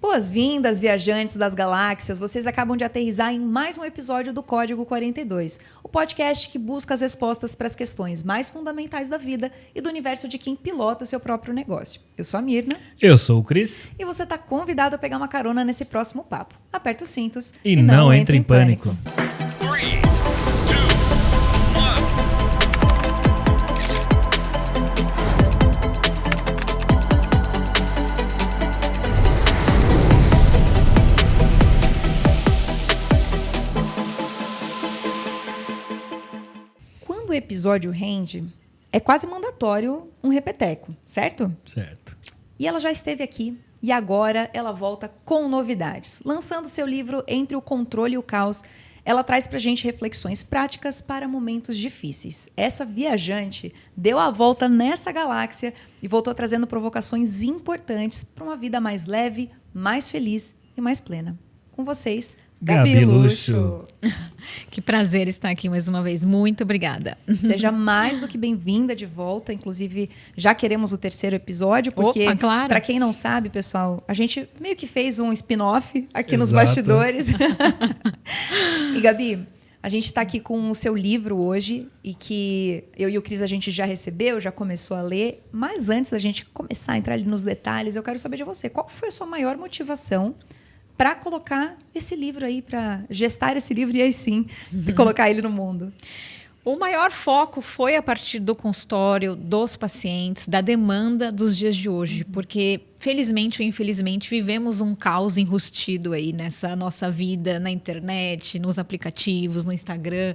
Boas-vindas, viajantes das galáxias. Vocês acabam de aterrissar em mais um episódio do Código 42, o podcast que busca as respostas para as questões mais fundamentais da vida e do universo de quem pilota seu próprio negócio. Eu sou a Mirna. Eu sou o Cris. E você está convidado a pegar uma carona nesse próximo papo. Aperta os cintos e não entre em pânico. Quando o episódio rende, é quase mandatório um repeteco, certo? Certo. E ela já esteve aqui e agora ela volta com novidades. Lançando seu livro Entre o Controle e o Caos, ela traz pra gente reflexões práticas para momentos difíceis. Essa viajante deu a volta nessa galáxia e voltou trazendo provocações importantes para uma vida mais leve, mais feliz e mais plena. Com vocês, Gabi Luxo. Que prazer estar aqui mais uma vez. Muito obrigada. Seja mais do que bem-vinda de volta. Inclusive, já queremos o terceiro episódio, porque, opa, claro. Para quem não sabe, pessoal, a gente meio que fez um spin-off aqui Exato. nos bastidores. E, Gabi, a gente está aqui com o seu livro hoje e que eu e o Cris a gente já recebeu, já começou a ler. Mas antes da gente começar a entrar ali nos detalhes, eu quero saber de você. Qual foi a sua maior motivação para colocar esse livro aí, para gestar esse livro e aí sim, colocar ele no mundo? O maior foco foi a partir do consultório, dos pacientes, da demanda dos dias de hoje, porque felizmente ou infelizmente vivemos um caos enrustido aí nessa nossa vida, na internet, nos aplicativos, no Instagram,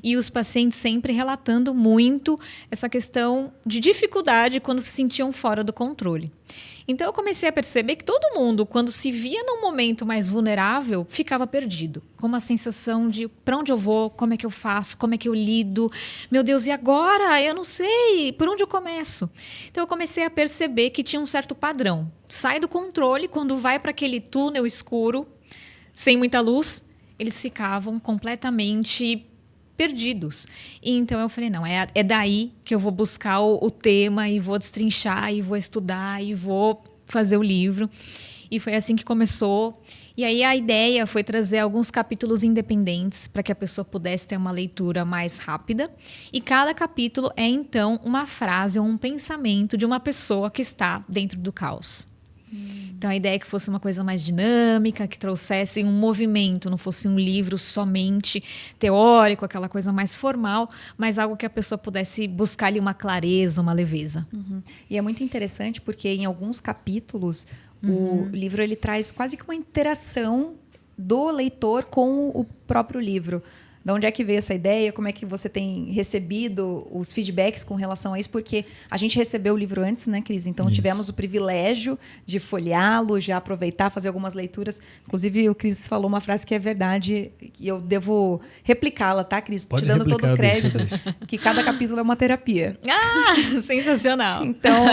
e os pacientes sempre relatando muito essa questão de dificuldade quando se sentiam fora do controle. Então eu comecei a perceber que todo mundo, quando se via num momento mais vulnerável, ficava perdido. Com uma sensação de para onde eu vou, como é que eu faço, como é que eu lido. Meu Deus, e agora? Eu não sei, por onde eu começo? Então eu comecei a perceber que tinha um certo padrão. Sai do controle, quando vai para aquele túnel escuro, sem muita luz, eles ficavam completamente perdidos. E então eu falei, não, é daí que eu vou buscar o tema e vou destrinchar e vou estudar e vou fazer o livro. E foi assim que começou. E aí a ideia foi trazer alguns capítulos independentes para que a pessoa pudesse ter uma leitura mais rápida. E cada capítulo é, então, uma frase ou um pensamento de uma pessoa que está dentro do caos. Então a ideia é que fosse uma coisa mais dinâmica, que trouxesse um movimento, não fosse um livro somente teórico, aquela coisa mais formal, mas algo que a pessoa pudesse buscar ali uma clareza, uma leveza. Uhum. E é muito interessante porque em alguns capítulos o livro ele traz quase que uma interação do leitor com o próprio livro. De onde é que veio essa ideia? Como é que você tem recebido os feedbacks com relação a isso? Porque a gente recebeu o livro antes, né, Cris? Então, Isso. Tivemos o privilégio de folheá-lo, já aproveitar, fazer algumas leituras. Inclusive, o Cris falou uma frase que é verdade e eu devo replicá-la, tá, Cris? Pode te dando todo o crédito, deixa. que cada capítulo é uma terapia. Ah, sensacional! Então,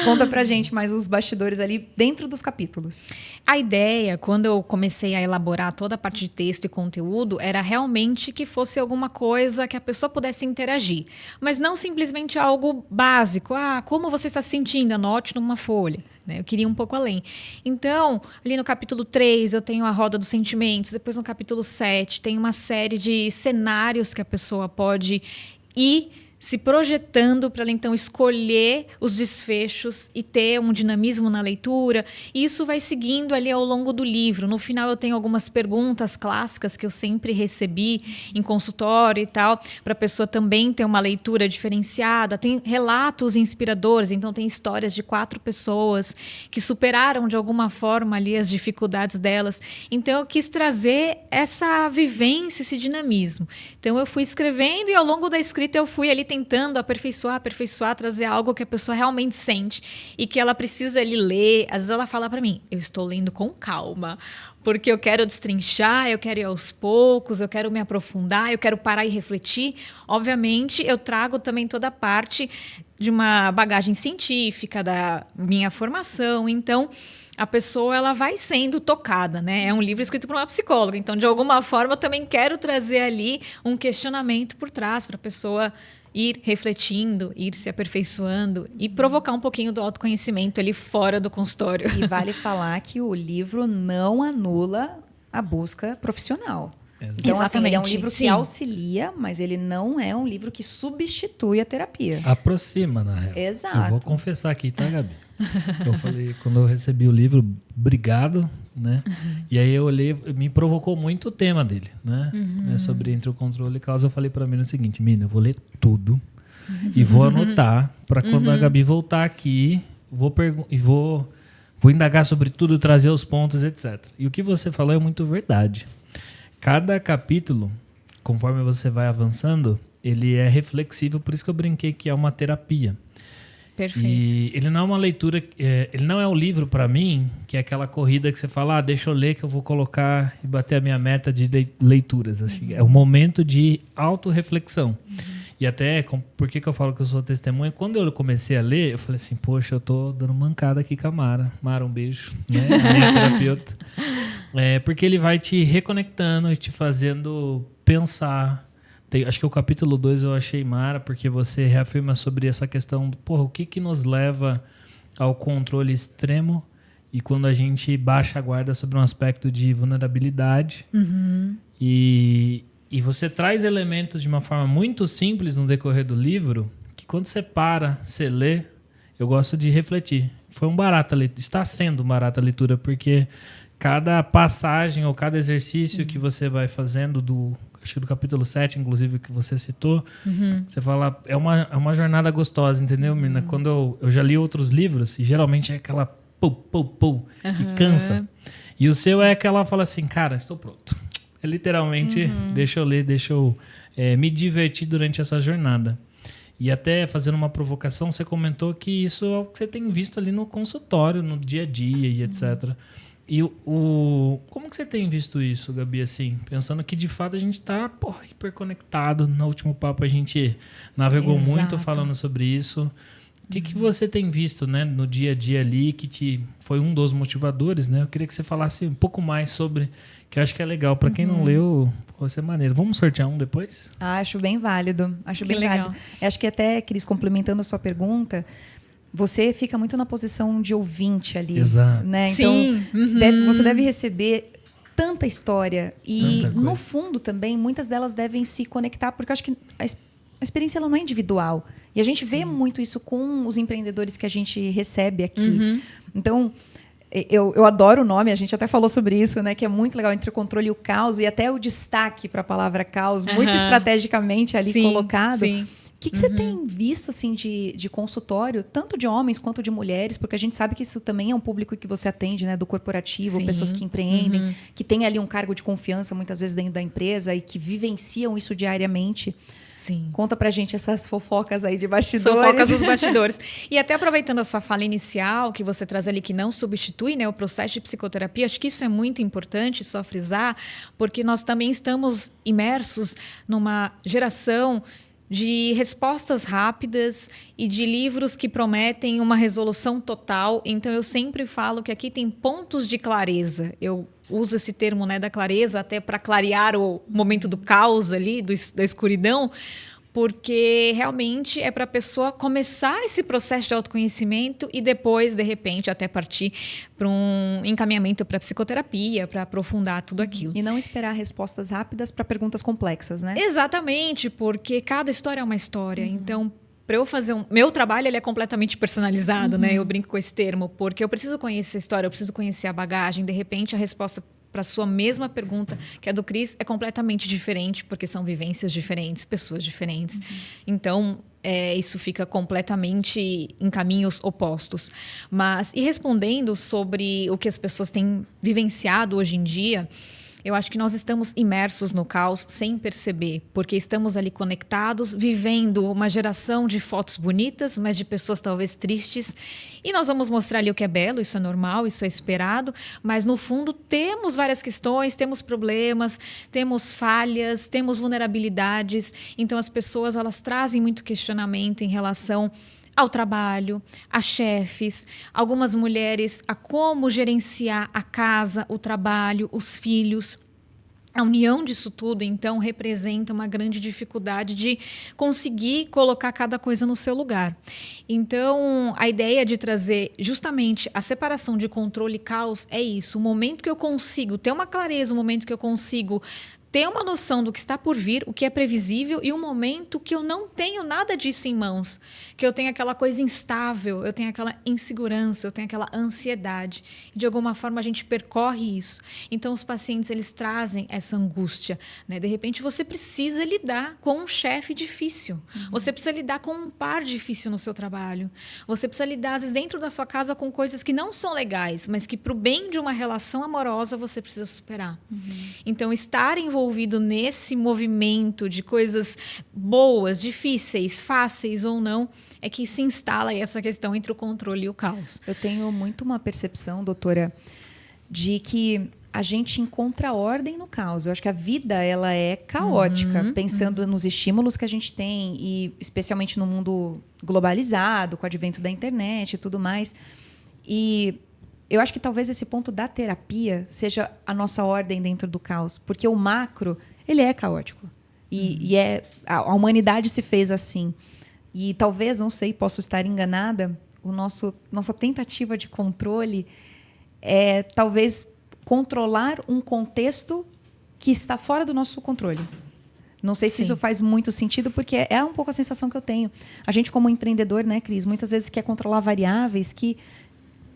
conta pra gente mais os bastidores ali dentro dos capítulos. A ideia, quando eu comecei a elaborar toda a parte de texto e conteúdo, era realmente que fosse alguma coisa que a pessoa pudesse interagir. Mas não simplesmente algo básico. Ah, como você está se sentindo? Anote numa folha. Eu queria um pouco além. Então, ali no capítulo 3, eu tenho a roda dos sentimentos. Depois, no capítulo 7, tem uma série de cenários que a pessoa pode ir se projetando para ela, então, escolher os desfechos e ter um dinamismo na leitura. E isso vai seguindo ali ao longo do livro. No final, eu tenho algumas perguntas clássicas que eu sempre recebi em consultório e tal, para a pessoa também ter uma leitura diferenciada. Tem relatos inspiradores, então tem histórias de 4 pessoas que superaram de alguma forma ali as dificuldades delas. Então, eu quis trazer essa vivência, esse dinamismo. Então, eu fui escrevendo e ao longo da escrita eu fui ali tentando aperfeiçoar, trazer algo que a pessoa realmente sente e que ela precisa ali ler. Às vezes ela fala para mim, eu estou lendo com calma, porque eu quero destrinchar, eu quero ir aos poucos, eu quero me aprofundar, eu quero parar e refletir. Obviamente, eu trago também toda a parte de uma bagagem científica, da minha formação. Então, a pessoa ela vai sendo tocada, né? É um livro escrito por uma psicóloga. Então, de alguma forma, eu também quero trazer ali um questionamento por trás para a pessoa ir refletindo, ir se aperfeiçoando e provocar um pouquinho do autoconhecimento ali fora do consultório. E vale falar que o livro não anula a busca profissional. Então, assim, ele é um livro que auxilia, mas ele não é um livro que substitui a terapia. Aproxima, na real. Exato. Eu vou confessar aqui, tá, Gabi? Eu falei, quando eu recebi o livro, obrigado, né? E aí eu olhei, me provocou muito o tema dele, né? Sobre entre o controle e causa. Eu falei pra mim o seguinte, Mina, eu vou ler tudo e vou anotar para quando a Gabi voltar aqui, vou indagar sobre tudo, trazer os pontos, etc. E o que você falou é muito verdade. Cada capítulo, conforme você vai avançando, ele é reflexivo, por isso que eu brinquei que é uma terapia. Perfeito. E ele não é uma leitura, ele não é um livro para mim, que é aquela corrida que você fala, deixa eu ler que eu vou colocar e bater a minha meta de leituras. É um momento de autorreflexão. E até, por que eu falo que eu sou testemunha? Quando eu comecei a ler, eu falei assim, poxa, eu tô dando mancada aqui com a Mara. Mara, um beijo, né? A minha terapeuta. Porque ele vai te reconectando e te fazendo pensar. Acho que o capítulo 2 eu achei mara, porque você reafirma sobre essa questão, o que nos leva ao controle extremo e quando a gente baixa a guarda sobre um aspecto de vulnerabilidade. E você traz elementos de uma forma muito simples no decorrer do livro, que quando você para, você lê, eu gosto de refletir. Foi um barato a leitura, está sendo um barato a leitura, porque cada passagem ou cada exercício que você vai fazendo acho que do capítulo 7, inclusive, que você citou, você fala, é uma jornada gostosa, entendeu, Mirna? Quando eu já li outros livros, e geralmente é aquela e cansa. E o seu é aquela, fala assim, cara, estou pronto. É literalmente, deixa eu ler, deixa eu me divertir durante essa jornada. E até fazendo uma provocação, você comentou que isso é o que você tem visto ali no consultório, no dia a dia e etc. E como que você tem visto isso, Gabi, assim? Pensando que, de fato, a gente está hiperconectado. No último papo, a gente navegou muito falando sobre isso. O que você tem visto, né, no dia a dia ali, que foi um dos motivadores, né? Eu queria que você falasse um pouco mais sobre, que eu acho que é legal. Para quem não leu, vai ser maneiro. Vamos sortear um depois? Acho bem válido. Acho bem legal. válido. Acho que até, Cris, complementando a sua pergunta, você fica muito na posição de ouvinte ali. Exato. Né? Então, Sim. você deve receber tanta história. E, tanta no fundo, também, muitas delas devem se conectar, porque eu acho que a experiência ela não é individual. E a gente vê muito isso com os empreendedores que a gente recebe aqui. Então, eu adoro o nome, a gente até falou sobre isso, né? Que é muito legal, entre o controle e o caos, e até o destaque para a palavra caos, muito estrategicamente ali colocado. Sim. O que você tem visto assim de consultório, tanto de homens quanto de mulheres? Porque a gente sabe que isso também é um público que você atende, né, do corporativo, pessoas que empreendem, que têm ali um cargo de confiança muitas vezes dentro da empresa e que vivenciam isso diariamente. Sim. Conta pra gente essas fofocas aí de bastidores. Fofocas dos bastidores. E até aproveitando a sua fala inicial, que você traz ali que não substitui, né, o processo de psicoterapia, acho que isso é muito importante só frisar, porque nós também estamos imersos numa geração de respostas rápidas e de livros que prometem uma resolução total. Então, eu sempre falo que aqui tem pontos de clareza. Eu uso esse termo, né, da clareza até para clarear o momento do caos ali, da escuridão, porque realmente é para a pessoa começar esse processo de autoconhecimento e depois, de repente, até partir para um encaminhamento para psicoterapia, para aprofundar tudo aquilo. E não esperar respostas rápidas para perguntas complexas, né? Exatamente, porque cada história é uma história. Então, para eu fazer meu trabalho, ele é completamente personalizado, né? Eu brinco com esse termo, porque eu preciso conhecer a história, eu preciso conhecer a bagagem. De repente, a resposta para a sua mesma pergunta, que é do Cris, é completamente diferente, porque são vivências diferentes, pessoas diferentes. Então, isso fica completamente em caminhos opostos. Mas, e respondendo sobre o que as pessoas têm vivenciado hoje em dia, eu acho que nós estamos imersos no caos sem perceber, porque estamos ali conectados, vivendo uma geração de fotos bonitas, mas de pessoas talvez tristes. E nós vamos mostrar ali o que é belo, isso é normal, isso é esperado, mas no fundo temos várias questões, temos problemas, temos falhas, temos vulnerabilidades. Então as pessoas elas trazem muito questionamento em relação ao trabalho, a chefes, algumas mulheres a como gerenciar a casa, o trabalho, os filhos. A união disso tudo, então, representa uma grande dificuldade de conseguir colocar cada coisa no seu lugar. Então, a ideia de trazer justamente a separação de controle e caos é isso. O momento que eu consigo ter uma clareza, o momento que eu consigo ter uma noção do que está por vir, o que é previsível, e um momento que eu não tenho nada disso em mãos, que eu tenho aquela coisa instável, eu tenho aquela insegurança, eu tenho aquela ansiedade. De alguma forma a gente percorre isso. Então os pacientes eles trazem essa angústia, né? De repente você precisa lidar com um chefe difícil, você precisa lidar com um par difícil no seu trabalho, você precisa lidar às vezes dentro da sua casa com coisas que não são legais, mas que para o bem de uma relação amorosa você precisa superar. Então estar envolvido nesse movimento de coisas boas, difíceis, fáceis ou não, é que se instala aí essa questão entre o controle e o caos. Eu tenho muito uma percepção, doutora, de que a gente encontra ordem no caos. Eu acho que a vida ela é caótica, pensando nos estímulos que a gente tem, e especialmente no mundo globalizado, com o advento da internet e tudo mais. E eu acho que talvez esse ponto da terapia seja a nossa ordem dentro do caos, porque o macro ele é caótico e a humanidade se fez assim. E talvez, não sei, posso estar enganada, nossa tentativa de controle é talvez controlar um contexto que está fora do nosso controle. Não sei se isso faz muito sentido, porque é um pouco a sensação que eu tenho. A gente, como empreendedor, né, Cris, muitas vezes quer controlar variáveis que,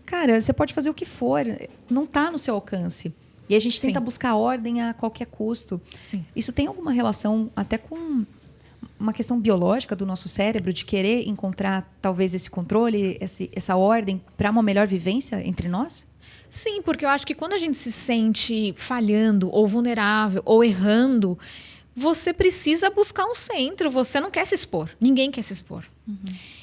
cara, você pode fazer o que for, não está no seu alcance. E a gente tenta buscar ordem a qualquer custo. Sim. Isso tem alguma relação até com uma questão biológica do nosso cérebro, de querer encontrar talvez esse controle, essa ordem para uma melhor vivência entre nós? Sim, porque eu acho que quando a gente se sente falhando, ou vulnerável, ou errando, você precisa buscar um centro, você não quer se expor, ninguém quer se expor.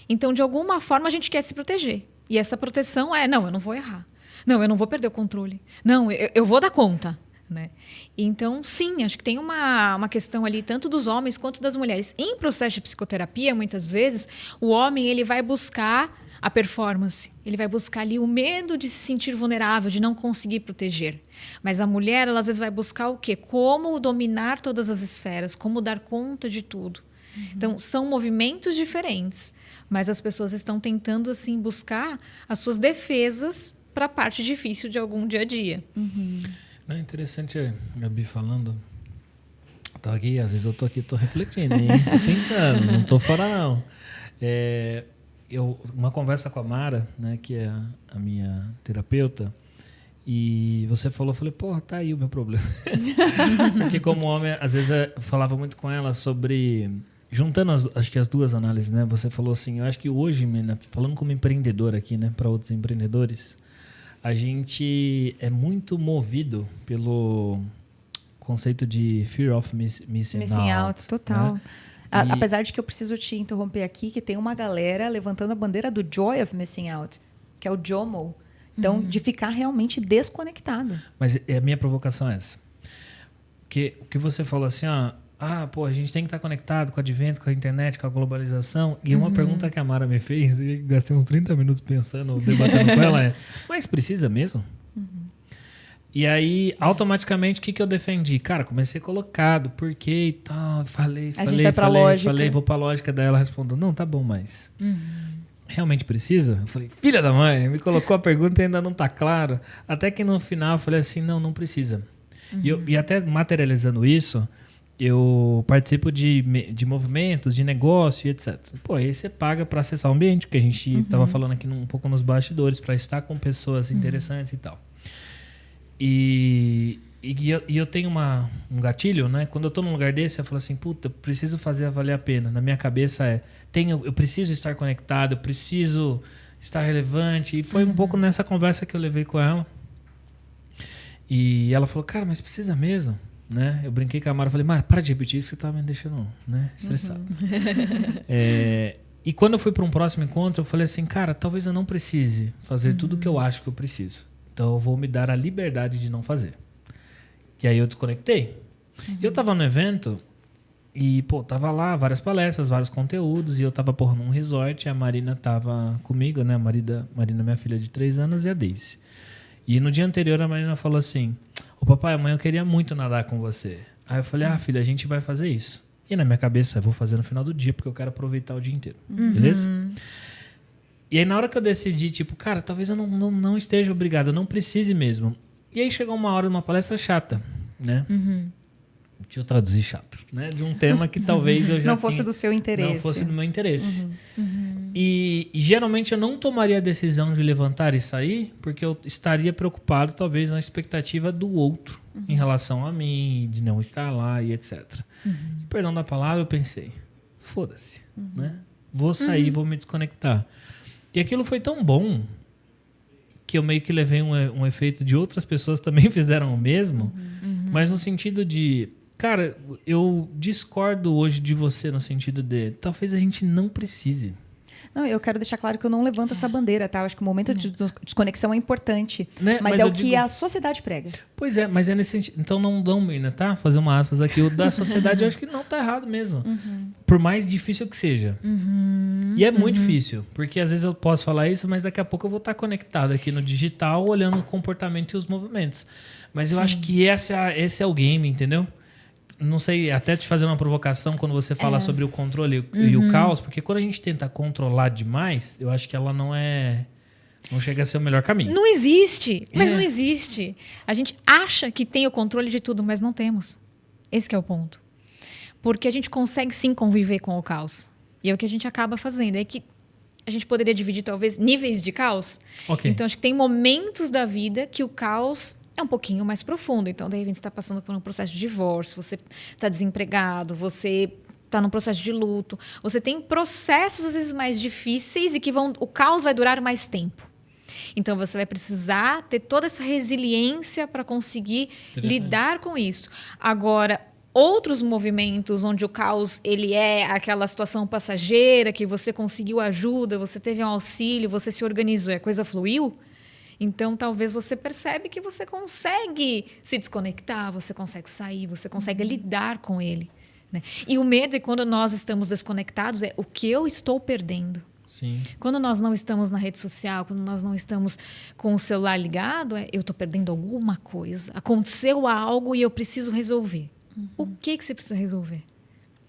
Então, de alguma forma, a gente quer se proteger. E essa proteção é, não, eu não vou errar. Não, eu não vou perder o controle. Não, eu vou dar conta. Né? Então, sim, acho que tem uma questão ali, tanto dos homens quanto das mulheres. Em processo de psicoterapia, muitas vezes, o homem ele vai buscar a performance. Ele vai buscar ali o medo de se sentir vulnerável, de não conseguir proteger. Mas a mulher, ela às vezes vai buscar o quê? Como dominar todas as esferas, como dar conta de tudo. Então, são movimentos diferentes, mas as pessoas estão tentando assim buscar as suas defesas para a parte difícil de algum dia a dia. É interessante a Gabi falando. Tô aqui, às vezes eu tô aqui, tô refletindo, hein? Tô pensando, não tô fora não. Uma conversa com a Mara, né, que é a minha terapeuta, e você falou, eu falei, porra, tá aí o meu problema. Porque como homem, às vezes eu falava muito com ela sobre, juntando acho que as duas análises, né? Você falou assim, eu acho que hoje, menina, falando como empreendedor aqui, né, para outros empreendedores, a gente é muito movido pelo conceito de fear of missing out. Total. Né? Apesar de que eu preciso te interromper aqui, que tem uma galera levantando a bandeira do joy of missing out, que é o JOMO. Então, de ficar realmente desconectado. Mas a minha provocação é essa. Porque o que você falou assim, pô, a gente tem que estar conectado com o advento, com a internet, com a globalização. E uma pergunta que a Mara me fez, e gastei uns 30 minutos pensando, debatendo com ela, mas precisa mesmo? E aí, automaticamente, o que eu defendi? Cara, comecei colocado, por quê e tal, falei, vou pra lógica. Daí ela respondeu, não, tá bom, mas realmente precisa? Eu falei, filha da mãe, me colocou a pergunta e ainda não tá claro. Até que no final eu falei assim, não precisa. E até materializando isso, eu participo de movimentos, de negócio e etc. Pô, aí você paga para acessar o ambiente, que a gente estava falando aqui um pouco nos bastidores, para estar com pessoas interessantes e tal. E eu tenho um gatilho, né? Quando eu tô num lugar desse, eu falo assim, puta, preciso fazer valer a pena. Na minha cabeça eu preciso estar conectado, eu preciso estar relevante. E foi um pouco nessa conversa que eu levei com ela. E ela falou, cara, mas precisa mesmo? Né? Eu brinquei com a Mara, falei, Mara, para de repetir isso que você tá me deixando, né, estressado. E quando eu fui para um próximo encontro, eu falei assim, cara, talvez eu não precise fazer tudo o que eu acho que eu preciso. Então eu vou me dar a liberdade de não fazer. E aí eu desconectei. Eu tava no evento e, pô, tava lá, várias palestras, vários conteúdos, e eu tava, num resort, e a Marina tava comigo, né, a Marina, minha filha de 3 anos, e a Daisy. E no dia anterior a Marina falou assim, papai, amanhã eu queria muito nadar com você. Aí eu falei, filha, a gente vai fazer isso. E na minha cabeça, eu vou fazer no final do dia, porque eu quero aproveitar o dia inteiro. Beleza? E aí na hora que eu decidi, tipo, cara, talvez eu não esteja obrigado, eu não precise mesmo. E aí chegou uma hora de uma palestra chata, né? Deixa eu traduzir chato, né? De um tema que talvez eu já não fosse do seu interesse. Não fosse do meu interesse. E geralmente eu não tomaria a decisão de levantar e sair porque eu estaria preocupado talvez na expectativa do outro em relação a mim, de não estar lá e etc. E, perdão da palavra, eu pensei, foda-se, né? Vou sair, vou me desconectar. E aquilo foi tão bom que eu meio que levei um efeito de outras pessoas também fizeram o mesmo, mas no sentido de... Cara, eu discordo hoje de você no sentido de talvez a gente não precise. Não, eu quero deixar claro que eu não levanto essa bandeira, tá? Eu acho que o momento de desconexão é importante, Né? mas é o que a sociedade prega. Pois é, mas é nesse sentido. Então não dão, Mirna, tá? Fazer uma aspas aqui. O da sociedade eu acho que não tá errado mesmo. Por mais difícil que seja. E é muito difícil, porque às vezes eu posso falar isso, mas daqui a pouco eu vou estar conectado aqui no digital, olhando o comportamento e os movimentos. Mas eu acho que esse é o game, entendeu? Não sei, até te fazer uma provocação quando você fala sobre o controle e o caos, porque quando a gente tenta controlar demais, eu acho que ela não chega a ser o melhor caminho. Não existe, mas não existe. A gente acha que tem o controle de tudo, mas não temos. Esse que é o ponto. Porque a gente consegue sim conviver com o caos. E é o que a gente acaba fazendo. É que a gente poderia dividir talvez níveis de caos. Okay. Então acho que tem momentos da vida que o caos é um pouquinho mais profundo. Então, de repente, você está passando por um processo de divórcio, você está desempregado, você está num processo de luto. Você tem processos, às vezes, mais difíceis e que o caos vai durar mais tempo. Então, você vai precisar ter toda essa resiliência para conseguir lidar com isso. Agora, outros movimentos onde o caos ele é aquela situação passageira, que você conseguiu ajuda, você teve um auxílio, você se organizou e a coisa fluiu, então, talvez você percebe que você consegue se desconectar, você consegue sair, você consegue lidar com ele. Né? E o medo é quando nós estamos desconectados, é o que eu estou perdendo. Sim. Quando nós não estamos na rede social, quando nós não estamos com o celular ligado, eu estou perdendo alguma coisa. Aconteceu algo e eu preciso resolver. O que você precisa resolver?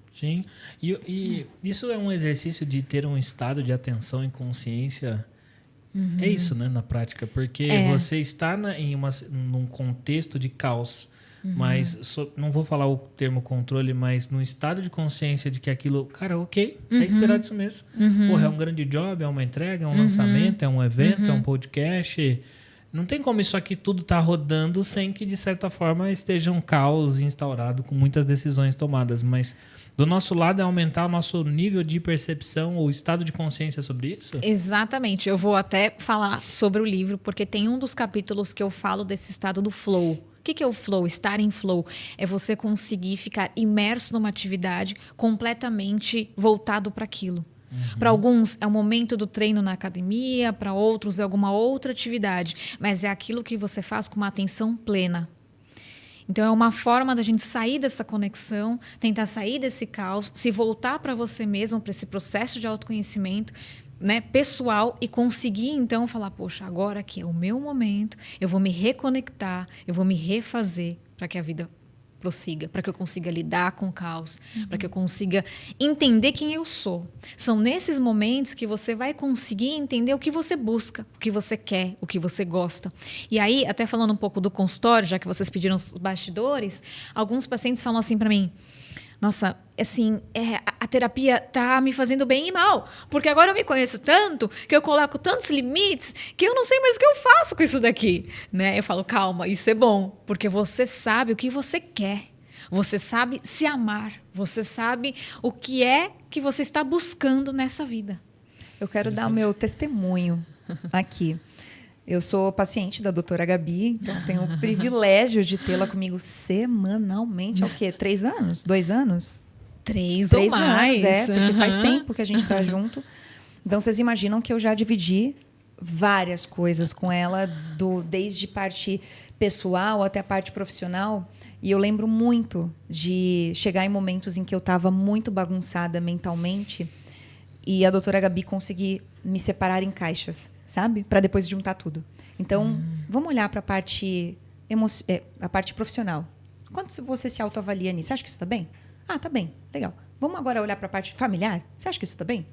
Sim. E isso é um exercício de ter um estado de atenção e consciência. É isso, né, na prática, porque você está num contexto de caos, mas não vou falar o termo controle, mas no estado de consciência de que aquilo, cara, ok, é esperado isso mesmo. Porra, é um grande job, é uma entrega, é um lançamento, é um evento, é um podcast. Não tem como isso aqui tudo tá rodando sem que, de certa forma, esteja um caos instaurado com muitas decisões tomadas, mas... Do nosso lado é aumentar o nosso nível de percepção ou estado de consciência sobre isso? Exatamente. Eu vou até falar sobre o livro, porque tem um dos capítulos que eu falo desse estado do flow. O que é o flow? Estar em flow é você conseguir ficar imerso numa atividade completamente voltado para aquilo. Para alguns é o momento do treino na academia, para outros é alguma outra atividade, mas é aquilo que você faz com uma atenção plena. Então, é uma forma da gente sair dessa conexão, tentar sair desse caos, se voltar para você mesmo, para esse processo de autoconhecimento, né, pessoal, e conseguir, então, falar, poxa, agora aqui é o meu momento, eu vou me reconectar, eu vou me refazer para que a vida prossiga, para que eu consiga lidar com o caos, para que eu consiga entender quem eu sou. São nesses momentos que você vai conseguir entender o que você busca, o que você quer, o que você gosta. E aí, até falando um pouco do consultório, já que vocês pediram os bastidores, alguns pacientes falam assim para mim, nossa, assim, a terapia tá me fazendo bem e mal, porque agora eu me conheço tanto, que eu coloco tantos limites, que eu não sei mais o que eu faço com isso daqui, né? Eu falo, calma, isso é bom, porque você sabe o que você quer, você sabe se amar, você sabe o que é que você está buscando nessa vida. Eu quero dar o meu testemunho aqui. Eu sou paciente da doutora Gabi, então tenho o privilégio de tê-la comigo semanalmente. Há o quê? 3 anos? 2 anos? 3 ou mais. Anos, porque faz tempo que a gente está junto. Então, vocês imaginam que eu já dividi várias coisas com ela, desde parte pessoal até a parte profissional. E eu lembro muito de chegar em momentos em que eu estava muito bagunçada mentalmente e a doutora Gabi conseguir me separar em caixas, sabe? Para depois juntar tudo. Então, vamos olhar para a parte a parte profissional. Quanto você se autoavalia nisso? Você acha que isso está bem? Ah, tá bem, legal. Vamos agora olhar para a parte familiar? Você acha que isso está bem?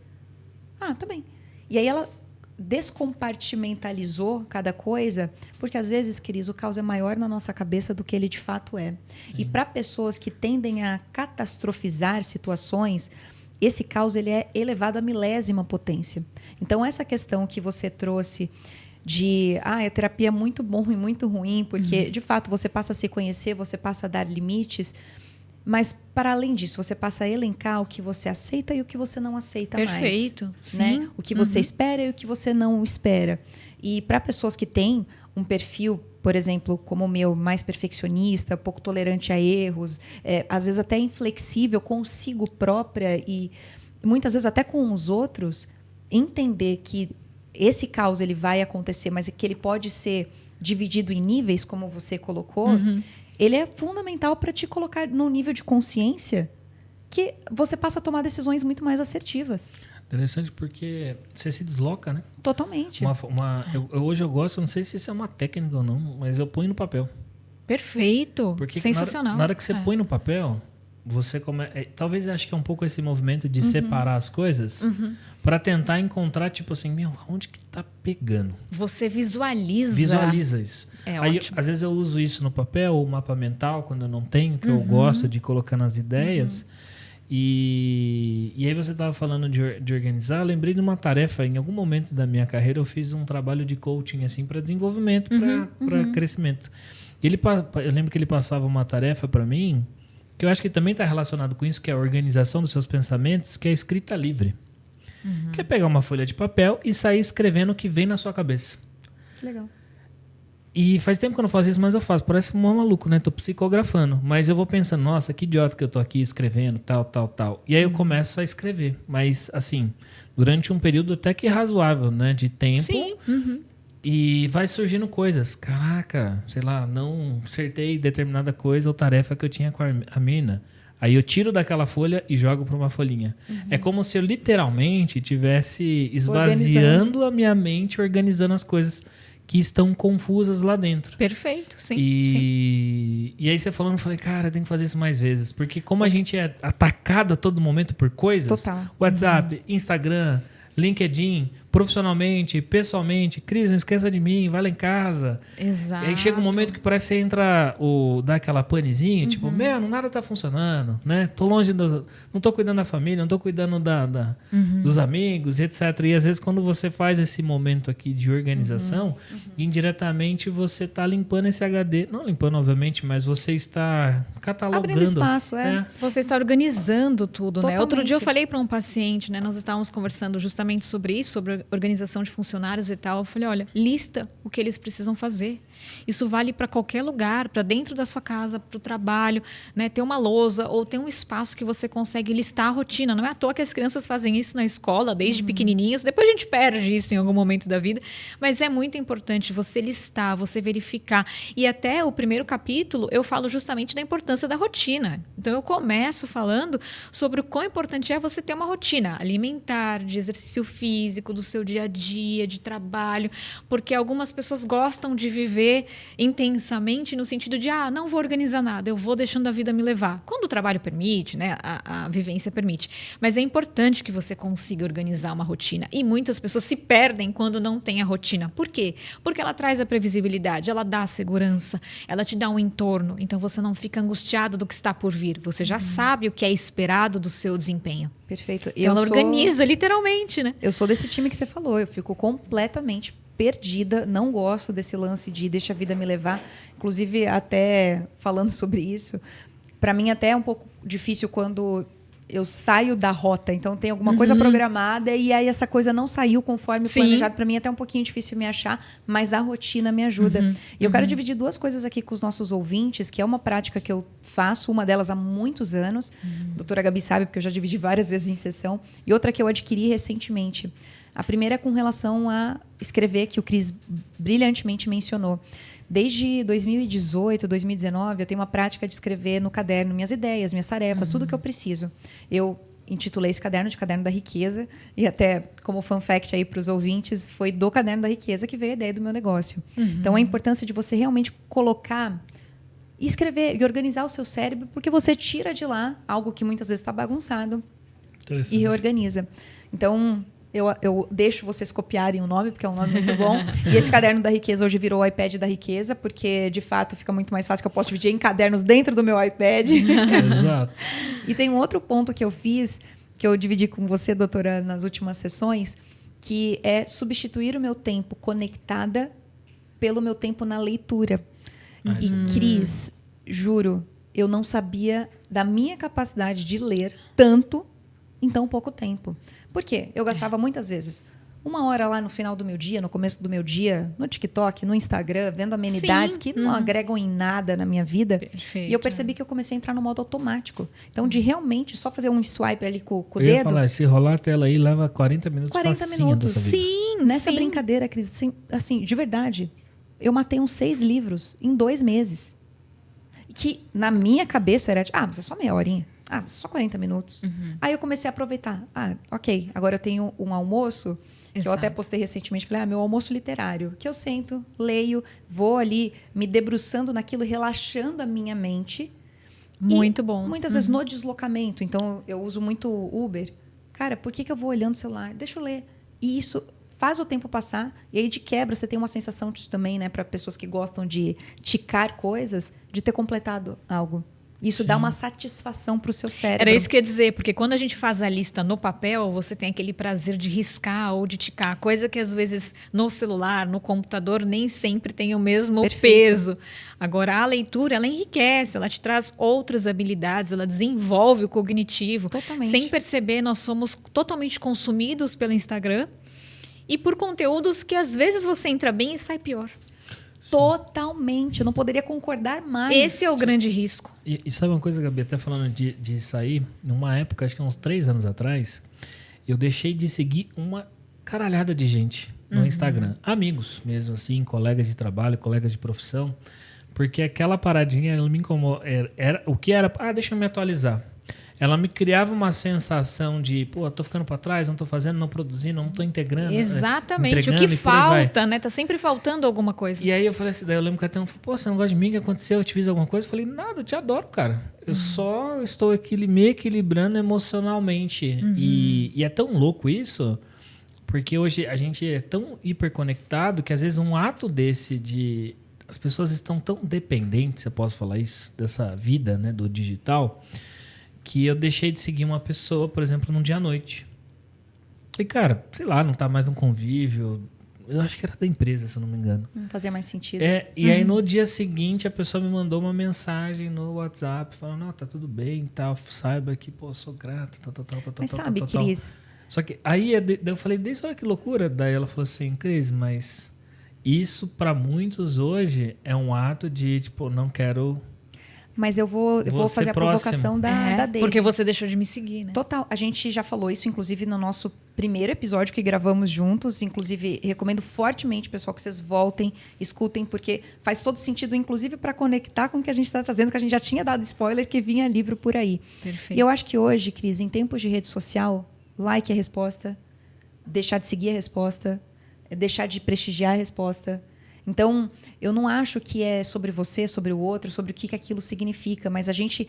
Ah, tá bem. E aí ela descompartimentalizou cada coisa, porque às vezes, Cris, o caos é maior na nossa cabeça do que ele de fato é. E para pessoas que tendem a catastrofizar situações, esse caos ele é elevado à milésima potência. Então, essa questão que você trouxe de a terapia é muito bom e muito ruim, porque, de fato, você passa a se conhecer, você passa a dar limites, mas, para além disso, você passa a elencar o que você aceita e o que você não aceita mais. Perfeito, sim. Né? O que você espera e o que você não espera. E para pessoas que têm um perfil, por exemplo, como o meu, mais perfeccionista, pouco tolerante a erros, às vezes até inflexível consigo própria e muitas vezes até com os outros, entender que esse caos ele vai acontecer, mas que ele pode ser dividido em níveis, como você colocou, ele é fundamental para te colocar num nível de consciência que você passa a tomar decisões muito mais assertivas. Interessante porque você se desloca, né? Totalmente. Hoje eu gosto, não sei se isso é uma técnica ou não, mas eu ponho no papel. Perfeito. Porque sensacional. Na hora que você põe no papel, você talvez eu acho que é um pouco esse movimento de separar as coisas para tentar encontrar, tipo assim, onde que tá pegando? Você visualiza. Visualiza isso. Aí, ótimo. às vezes eu uso isso no papel, ou mapa mental, quando eu não tenho, que eu gosto de colocar nas ideias. E aí você estava falando de organizar, eu lembrei de uma tarefa, em algum momento da minha carreira eu fiz um trabalho de coaching assim para desenvolvimento, para crescimento. Eu lembro que ele passava uma tarefa para mim, que eu acho que também está relacionado com isso, que é a organização dos seus pensamentos, que é a escrita livre. Que é pegar uma folha de papel e sair escrevendo o que vem na sua cabeça. Legal. E faz tempo que eu não faço isso, mas eu faço. Parece um maluco, né? Tô psicografando. Mas eu vou pensando, nossa, que idiota que eu tô aqui escrevendo, tal. E aí eu começo a escrever. Mas, assim, durante um período até que razoável, né? De tempo. Sim. E vai surgindo coisas. Caraca, sei lá, não acertei determinada coisa ou tarefa que eu tinha com a mina. Aí eu tiro daquela folha e jogo para uma folhinha. É como se eu literalmente estivesse esvaziando a minha mente, organizando as coisas que estão confusas lá dentro. Perfeito, sim. E aí você falando, eu falei, cara, tem que fazer isso mais vezes. Porque como a gente é atacado a todo momento por coisas, Total. WhatsApp, Instagram, LinkedIn, profissionalmente, pessoalmente, Cris, não esqueça de mim, vai lá em casa. Exato. E aí chega um momento que parece que você entra, dá aquela panezinha, tipo, nada tá funcionando, né? Tô longe, não tô cuidando da família, não tô cuidando dos amigos, etc. E às vezes quando você faz esse momento aqui de organização, indiretamente você tá limpando esse HD, não limpando obviamente, mas você está catalogando. Abrindo espaço, Você está organizando tudo, Totalmente. né? Outro dia eu falei para um paciente, né? Nós estávamos conversando justamente sobre isso, sobre organização de funcionários e tal. Eu falei, olha, lista o que eles precisam fazer. Isso vale para qualquer lugar, para dentro da sua casa, para o trabalho, né? Ter uma lousa ou ter um espaço que você consegue listar a rotina. Não é à toa que as crianças fazem isso na escola, desde pequenininhos. Depois a gente perde isso em algum momento da vida. Mas é muito importante você listar, você verificar. E até o primeiro capítulo eu falo justamente da importância da rotina. Então eu começo falando sobre o quão importante é você ter uma rotina alimentar, de exercício físico, do seu dia a dia, de trabalho. Porque algumas pessoas gostam de viver intensamente no sentido de não vou organizar nada, eu vou deixando a vida me levar. Quando o trabalho permite, né, a vivência permite. Mas é importante que você consiga organizar uma rotina. E muitas pessoas se perdem quando não tem a rotina. Por quê? Porque ela traz a previsibilidade, ela dá a segurança, ela te dá um entorno. Então você não fica angustiado do que está por vir. Você já sabe o que é esperado do seu desempenho. Perfeito. Então ela organiza, literalmente, né? Eu sou desse time que você falou. Eu fico completamente perdida, não gosto desse lance de deixa a vida me levar. Inclusive, até falando sobre isso, para mim até é um pouco difícil quando eu saio da rota. Então, tem alguma coisa programada e aí essa coisa não saiu conforme o planejado. Para mim é até um pouquinho difícil me achar, mas a rotina me ajuda. E eu quero dividir duas coisas aqui com os nossos ouvintes, que é uma prática que eu faço, uma delas há muitos anos. A doutora Gabi sabe, porque eu já dividi várias vezes em sessão. E outra que eu adquiri recentemente. A primeira é com relação a escrever, que o Cris brilhantemente mencionou. Desde 2018, 2019, eu tenho uma prática de escrever no caderno minhas ideias, minhas tarefas, tudo que eu preciso. Eu intitulei esse caderno de Caderno da Riqueza. E até, como fun fact aí para os ouvintes, foi do Caderno da Riqueza que veio a ideia do meu negócio. Então, a importância de você realmente colocar, escrever e organizar o seu cérebro, porque você tira de lá algo que muitas vezes está bagunçado e reorganiza. Então, eu deixo vocês copiarem o nome, porque é um nome muito bom. E esse Caderno da Riqueza hoje virou o iPad da Riqueza, porque, de fato, fica muito mais fácil, que eu posso dividir em cadernos dentro do meu iPad. Exato. E tem um outro ponto que eu fiz, que eu dividi com você, doutora, nas últimas sessões, que é substituir o meu tempo conectada pelo meu tempo na leitura. E, Cris, juro, eu não sabia da minha capacidade de ler tanto em tão pouco tempo. Por quê? Eu gastava muitas vezes 1 hora lá no final do meu dia, no começo do meu dia, no TikTok, no Instagram, vendo amenidades que não agregam em nada na minha vida. Perfeito. E eu percebi que eu comecei a entrar no modo automático. Então, de realmente só fazer um swipe ali com o Eu ia dedo. falar, se rolar a tela aí, leva 40 minutos 40 facinho minutos. dessa vida. Sim, Nessa sim. brincadeira, Cris, assim, de verdade, eu matei uns 6 livros em 2 meses. Que na minha cabeça era tipo, mas é só meia horinha. Mas é só 40 minutos. Aí eu comecei a aproveitar. Ok, agora eu tenho um almoço, que eu até postei recentemente, falei, meu almoço literário, que eu sento, leio, vou ali me debruçando naquilo, relaxando a minha mente. Muito E bom. Muitas vezes no deslocamento, então eu uso muito Uber. Cara, por que eu vou olhando o celular? Deixa eu ler. E isso faz o tempo passar, e aí de quebra você tem uma sensação também, né, para pessoas que gostam de ticar coisas, de ter completado algo. Isso dá uma satisfação para o seu cérebro. Era isso que eu ia dizer, porque quando a gente faz a lista no papel, você tem aquele prazer de riscar ou de ticar, coisa que às vezes no celular, no computador, nem sempre tem o mesmo peso. Agora, a leitura, ela enriquece, ela te traz outras habilidades, ela desenvolve o cognitivo. Totalmente. Sem perceber, nós somos totalmente consumidos pelo Instagram e por conteúdos que às vezes você entra bem e sai pior. Totalmente. Eu não poderia concordar mais. Esse é o grande risco. E sabe uma coisa, Gabi, até falando de sair, numa época, acho que uns 3 anos atrás, eu deixei de seguir uma caralhada de gente no Instagram. Amigos mesmo, assim, colegas de trabalho, colegas de profissão, porque aquela paradinha, ela me incomodou. O que era? Deixa eu me atualizar. Ela me criava uma sensação de, tô ficando para trás, não tô fazendo, não produzindo, não tô integrando. Exatamente. O que falta, né? Tá sempre faltando alguma coisa. E aí eu falei assim, daí eu lembro que até um falou, você não gosta de mim? O que aconteceu? Eu te fiz alguma coisa? Eu falei, nada, eu te adoro, cara. Eu só estou me equilibrando emocionalmente. E é tão louco isso, porque hoje a gente é tão hiperconectado que às vezes um ato desse as pessoas estão tão dependentes, eu posso falar isso, dessa vida, né, do digital, que eu deixei de seguir uma pessoa, por exemplo, num dia à noite. E, cara, sei lá, não tá mais num convívio. Eu acho que era da empresa, se eu não me engano. Não fazia mais sentido. E aí, no dia seguinte, a pessoa me mandou uma mensagem no WhatsApp, falando, não, tá tudo bem e tal, saiba que, sou grato, tal. Mas sabe, Cris... Só que aí eu falei, desde olha que loucura. Daí ela falou assim, Cris, mas isso para muitos hoje é um ato de, não quero... Mas eu vou fazer a provocação da Daisy. Porque você deixou de me seguir, né? Total. A gente já falou isso, inclusive, no nosso primeiro episódio que gravamos juntos. Inclusive, recomendo fortemente, pessoal, que vocês voltem, escutem, porque faz todo sentido, inclusive, para conectar com o que a gente está trazendo, que a gente já tinha dado spoiler, que vinha livro por aí. Perfeito. E eu acho que hoje, Cris, em tempos de rede social, like é a resposta, deixar de seguir a resposta, deixar de prestigiar a resposta. Então, eu não acho que é sobre você, sobre o outro, sobre o que aquilo significa, mas a gente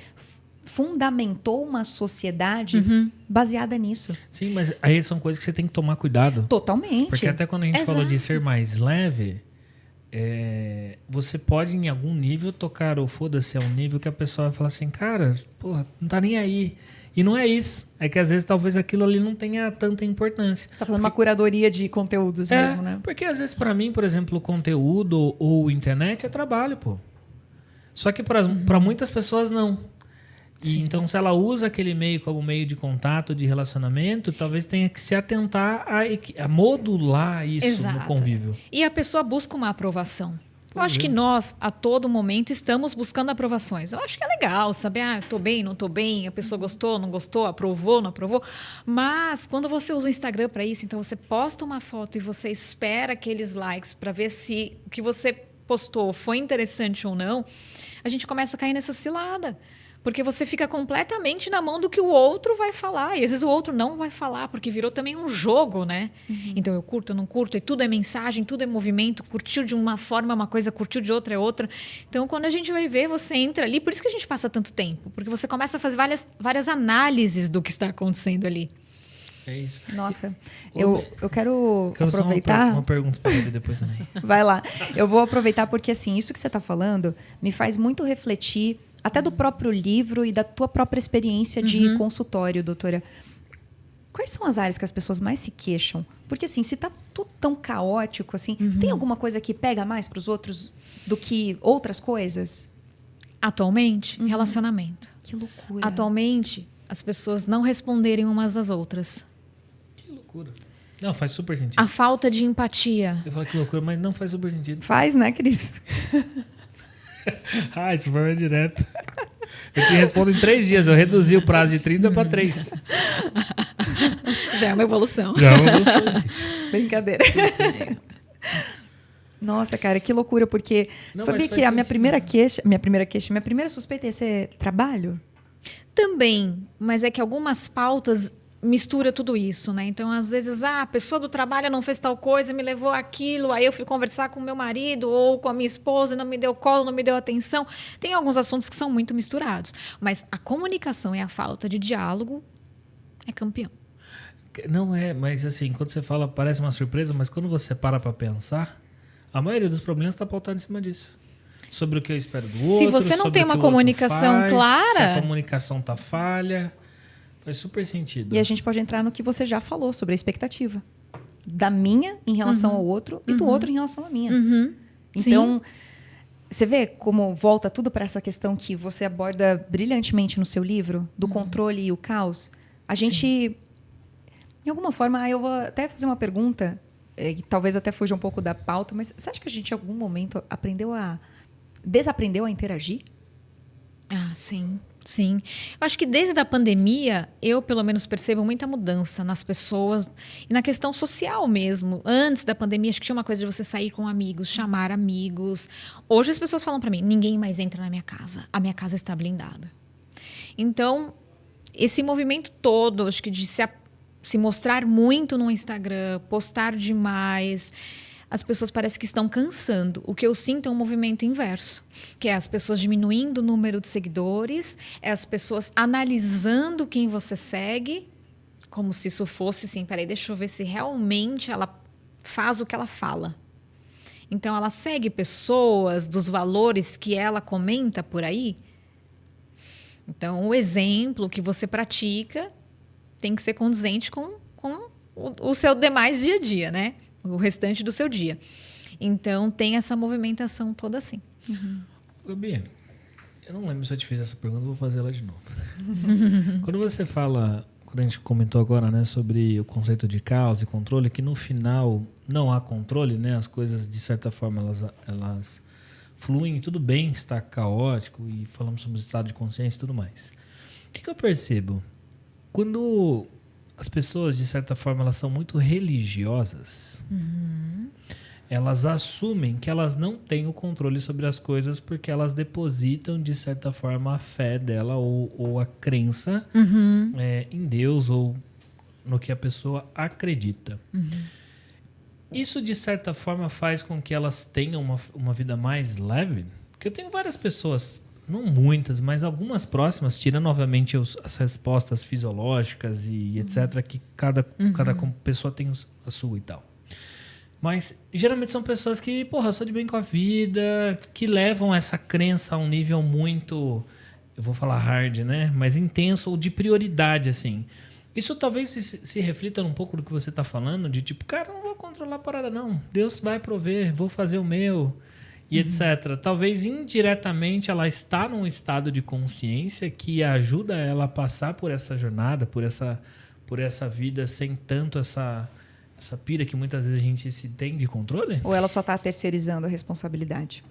fundamentou uma sociedade baseada nisso. Sim, mas aí são coisas que você tem que tomar cuidado. Totalmente. Porque até quando a gente falou de ser mais leve, você pode, em algum nível, tocar o foda-se a um nível que a pessoa vai falar assim, cara, não tá nem aí. E não é isso. É que às vezes talvez aquilo ali não tenha tanta importância. Tá falando uma curadoria de conteúdos mesmo, né? Porque às vezes para mim, por exemplo, o conteúdo ou internet é trabalho, Só que para muitas pessoas não. E então se ela usa aquele meio como meio de contato, de relacionamento, talvez tenha que se atentar a modular isso no convívio. E a pessoa busca uma aprovação. Eu acho que nós, a todo momento, estamos buscando aprovações. Eu acho que é legal saber, tô bem, não tô bem, a pessoa gostou, não gostou, aprovou, não aprovou. Mas quando você usa o Instagram para isso, então você posta uma foto e você espera aqueles likes para ver se o que você postou foi interessante ou não, a gente começa a cair nessa cilada. Porque você fica completamente na mão do que o outro vai falar. E às vezes o outro não vai falar, porque virou também um jogo, né? Então eu curto, eu não curto, e tudo é mensagem, tudo é movimento. Curtiu de uma forma uma coisa, curtiu de outra é outra. Então quando a gente vai ver, você entra ali. Por isso que a gente passa tanto tempo. Porque você começa a fazer várias análises do que está acontecendo ali. É isso. Nossa, eu quero aproveitar... Só uma pergunta para ele depois também. Vai lá. Eu vou aproveitar porque, assim, isso que você está falando me faz muito refletir até do próprio livro e da tua própria experiência de consultório, doutora. Quais são as áreas que as pessoas mais se queixam? Porque, assim, se está tudo tão caótico, assim, tem alguma coisa que pega mais para os outros do que outras coisas? Atualmente, relacionamento. Que loucura. Atualmente, as pessoas não responderem umas às outras. Que loucura. Não, faz super sentido. A falta de empatia. Eu falo que loucura, mas não faz super sentido. Faz, né, Cris? Isso foi direto. Eu te respondo em 3 dias. Eu reduzi o prazo de 30 para 3. Já é uma evolução. Já vamos. Brincadeira. Nossa, cara, que loucura, porque Não, sabia mas que faz a minha sentido. minha primeira suspeita ia ser trabalho? Também, mas é que algumas pautas mistura tudo isso, né? Então, às vezes, a pessoa do trabalho não fez tal coisa, me levou aquilo, aí eu fui conversar com o meu marido ou com a minha esposa, não me deu colo, não me deu atenção. Tem alguns assuntos que são muito misturados, mas a comunicação e a falta de diálogo é campeão. Não é, mas assim, quando você fala, parece uma surpresa, mas quando você para pensar, a maioria dos problemas está pautado em cima disso. Sobre o que eu espero do outro. Se você não sobre tem o uma que o outro comunicação faz, clara... Se a comunicação tá falha, faz super sentido. E a gente pode entrar no que você já falou sobre a expectativa. Da minha em relação ao outro e do outro em relação à minha. Então, você vê como volta tudo para essa questão que você aborda brilhantemente no seu livro, do controle e o caos. A gente, em alguma forma, eu vou até fazer uma pergunta, que talvez até fuja um pouco da pauta, mas você acha que a gente, em algum momento, desaprendeu a interagir? Ah, sim. Sim. Eu acho que desde a pandemia, eu pelo menos percebo muita mudança nas pessoas e na questão social mesmo. Antes da pandemia, acho que tinha uma coisa de você sair com amigos, chamar amigos. Hoje as pessoas falam para mim, ninguém mais entra na minha casa. A minha casa está blindada. Então, esse movimento todo, acho que de se mostrar muito no Instagram, postar demais... As pessoas parecem que estão cansando. O que eu sinto é um movimento inverso, que é as pessoas diminuindo o número de seguidores, é as pessoas analisando quem você segue, como se isso fosse assim, peraí, deixa eu ver se realmente ela faz o que ela fala. Então, ela segue pessoas dos valores que ela comenta por aí. Então, o exemplo que você pratica tem que ser condizente com o seu demais dia a dia, né? O restante do seu dia. Então, tem essa movimentação toda assim. Gabi, eu não lembro se eu te fiz essa pergunta, vou fazer ela de novo. Quando você fala, quando a gente comentou agora, né, sobre o conceito de caos e controle, que no final não há controle, né, as coisas, de certa forma, elas fluem, tudo bem, está caótico, e falamos sobre o estado de consciência e tudo mais. O que eu percebo? Quando... as pessoas, de certa forma, elas são muito religiosas. Elas assumem que elas não têm o controle sobre as coisas porque elas depositam, de certa forma, a fé dela ou a crença em Deus ou no que a pessoa acredita. Isso, de certa forma, faz com que elas tenham uma vida mais leve. Porque eu tenho várias pessoas... não muitas, mas algumas próximas, tirando, obviamente, as respostas fisiológicas e etc., que cada pessoa tem a sua e tal. Mas, geralmente, são pessoas que, eu sou de bem com a vida, que levam essa crença a um nível muito, eu vou falar hard, né? Mas intenso ou de prioridade, assim. Isso talvez se reflita um pouco do que você está falando, de tipo, cara, não vou controlar a parada, não. Deus vai prover, vou fazer o meu... e etc. Talvez indiretamente ela está num estado de consciência que ajuda ela a passar por essa jornada, por essa vida sem tanto essa pira que muitas vezes a gente se tem de controle? Ou ela só está terceirizando a responsabilidade?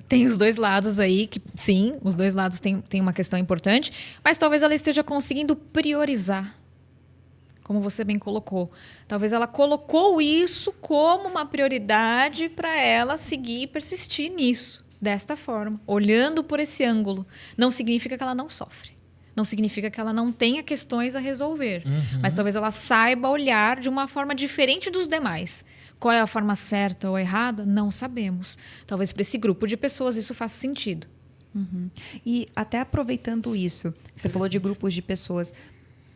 Tem os dois lados aí, que sim, os dois lados têm uma questão importante, mas talvez ela esteja conseguindo priorizar, como você bem colocou. Talvez ela colocou isso como uma prioridade para ela seguir e persistir nisso. desta forma, olhando por esse ângulo. Não significa que ela não sofre. Não significa que ela não tenha questões a resolver. Mas talvez ela saiba olhar de uma forma diferente dos demais. Qual é a forma certa ou errada? Não sabemos. Talvez para esse grupo de pessoas isso faça sentido. E até aproveitando isso, você falou de grupos de pessoas,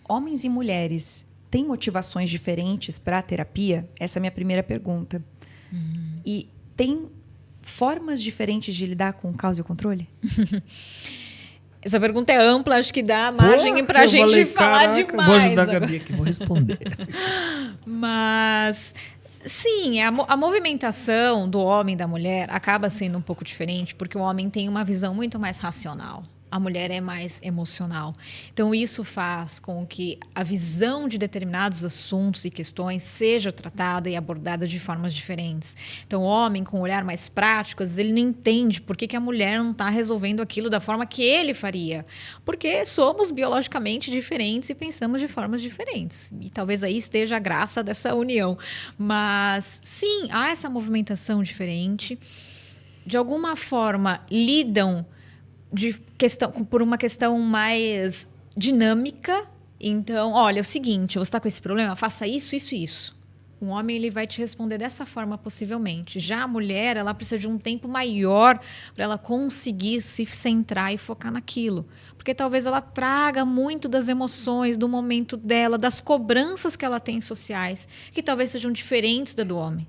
homens e mulheres têm motivações diferentes para a terapia? Essa é a minha primeira pergunta. E tem formas diferentes de lidar com o caos e o controle? Essa pergunta é ampla, acho que dá margem para a gente falar demais. Vou ajudar a Gabi aqui, vou responder. Mas, sim, a movimentação do homem e da mulher acaba sendo um pouco diferente, porque o homem tem uma visão muito mais racional. A mulher é mais emocional. Então, isso faz com que a visão de determinados assuntos e questões seja tratada e abordada de formas diferentes. Então, o homem, com um olhar mais prático, às vezes ele não entende por que a mulher não está resolvendo aquilo da forma que ele faria. Porque somos biologicamente diferentes e pensamos de formas diferentes. E talvez aí esteja a graça dessa união. Mas, sim, há essa movimentação diferente. De alguma forma, lidam por uma questão mais dinâmica. Então, olha, é o seguinte, você está com esse problema? Faça isso, isso e isso. Um homem ele vai te responder dessa forma, possivelmente. Já a mulher, ela precisa de um tempo maior para ela conseguir se centrar e focar naquilo. Porque talvez ela traga muito das emoções, do momento dela, das cobranças que ela tem sociais, que talvez sejam diferentes da do homem.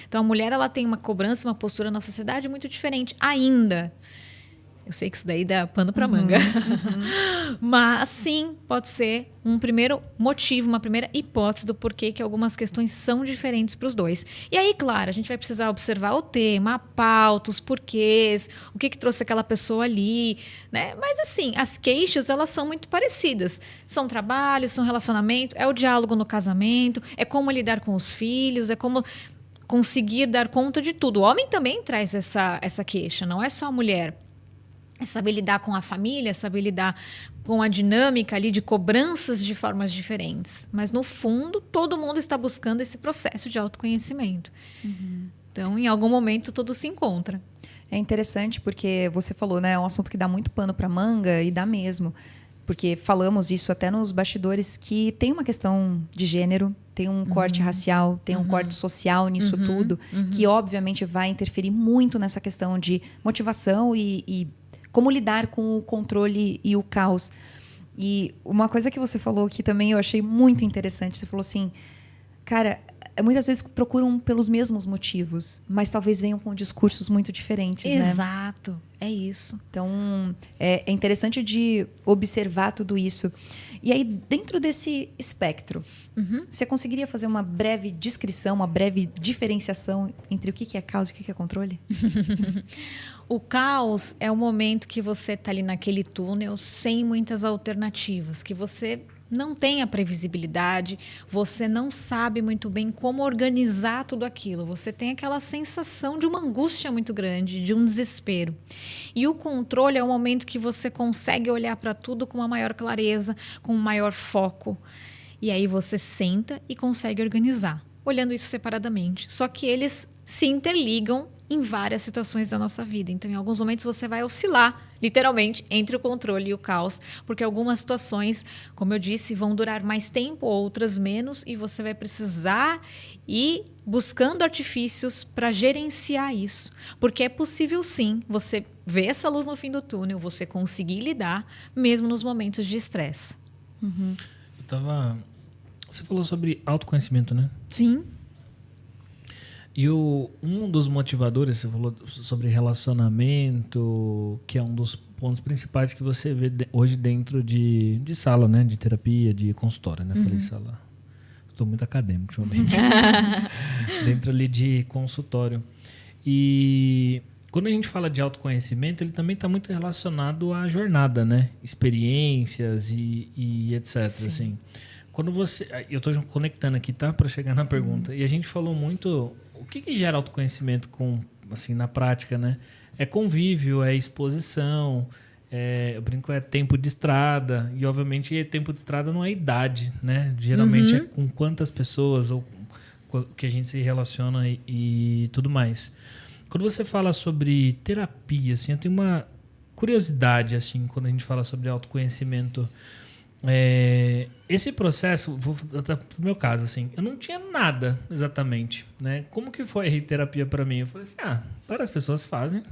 Então, a mulher ela tem uma cobrança, uma postura na sociedade muito diferente ainda. Eu sei que isso daí dá pano para manga. Mas, sim, pode ser um primeiro motivo, uma primeira hipótese do porquê que algumas questões são diferentes para os dois. E aí, claro, a gente vai precisar observar o tema, a pauta, os porquês, o que trouxe aquela pessoa ali, né? Mas, assim, as queixas, elas são muito parecidas. São trabalho, são relacionamento, é o diálogo no casamento, é como lidar com os filhos, é como conseguir dar conta de tudo. O homem também traz essa queixa, não é só a mulher. É saber lidar com a família, saber lidar com a dinâmica ali de cobranças de formas diferentes. Mas, no fundo, todo mundo está buscando esse processo de autoconhecimento. Então, em algum momento, tudo se encontra. É interessante porque você falou, né? É um assunto que dá muito pano para manga e dá mesmo. Porque falamos isso até nos bastidores, que tem uma questão de gênero, tem um corte racial, tem um corte social nisso tudo, que obviamente vai interferir muito nessa questão de motivação e como lidar com o controle e o caos. E uma coisa que você falou que também eu achei muito interessante, você falou assim, cara, muitas vezes procuram pelos mesmos motivos, mas talvez venham com discursos muito diferentes, né? Exato, é isso. Então, é interessante de observar tudo isso. E aí, dentro desse espectro, você conseguiria fazer uma breve descrição, uma breve diferenciação entre o que é caos e o que é controle? O caos é o momento que você está ali naquele túnel sem muitas alternativas, que você não tem a previsibilidade, você não sabe muito bem como organizar tudo aquilo. Você tem aquela sensação de uma angústia muito grande, de um desespero. E o controle é o momento que você consegue olhar para tudo com uma maior clareza, com um maior foco. E aí você senta e consegue organizar, olhando isso separadamente. Só que eles se interligam em várias situações da nossa vida. Então, em alguns momentos, você vai oscilar, literalmente, entre o controle e o caos, porque algumas situações, como eu disse, vão durar mais tempo, outras menos, e você vai precisar ir buscando artifícios para gerenciar isso. Porque é possível, sim, você ver essa luz no fim do túnel, você conseguir lidar, mesmo nos momentos de estresse. Você falou sobre autoconhecimento, né? Sim. E um dos motivadores, você falou sobre relacionamento, que é um dos pontos principais que você vê hoje dentro de sala, né? De terapia, de consultório, né? Falei sala. Estou muito acadêmico ultimamente. Dentro ali de consultório. E quando a gente fala de autoconhecimento, ele também está muito relacionado à jornada, né? Experiências e etc. Sim. Assim. Quando você... Eu estou conectando aqui, tá? Para chegar na pergunta. E a gente falou muito... O que gera autoconhecimento assim, na prática, né? É convívio, é exposição, eu brinco, é tempo de estrada. E, obviamente, tempo de estrada não é idade, né? Geralmente é com quantas pessoas ou com que a gente se relaciona e tudo mais. Quando você fala sobre terapia, assim, eu tenho uma curiosidade, assim, quando a gente fala sobre autoconhecimento. Esse processo, vou até pro meu caso, assim, eu não tinha nada exatamente, né? Como que foi a terapia para mim? Eu falei assim, várias pessoas fazem,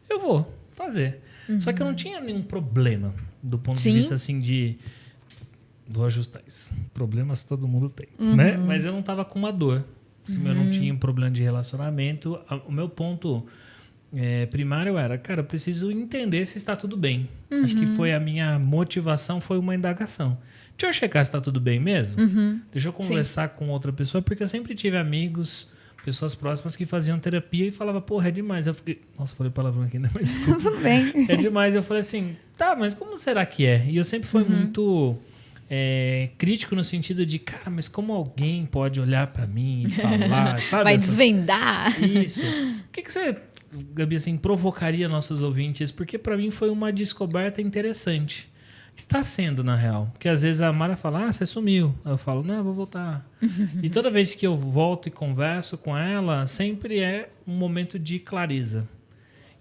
eu vou fazer. Só que eu não tinha nenhum problema do ponto de vista, assim, de... Vou ajustar isso. Problemas todo mundo tem, né? Mas eu não tava com uma dor. Assim, eu não tinha um problema de relacionamento. O meu ponto primário era, cara, eu preciso entender se está tudo bem. Acho que foi a minha motivação, foi uma indagação. Deixa eu checar se está tudo bem mesmo. Deixa eu conversar com outra pessoa, porque eu sempre tive amigos, pessoas próximas que faziam terapia e falavam, porra, é demais. Eu fiquei, nossa, falei palavrão aqui, né? Mas desculpa. Tudo bem. É demais. Eu falei assim, tá, mas como será que é? E eu sempre fui muito... crítico no sentido de, cara, mas como alguém pode olhar pra mim e falar, sabe? Vai desvendar. Isso. O que você, Gabi, assim, provocaria nossos ouvintes? Porque pra mim foi uma descoberta interessante. Está sendo, na real. Porque às vezes a Mara fala, você sumiu. Eu falo, não, eu vou voltar. E toda vez que eu volto e converso com ela, sempre é um momento de clareza.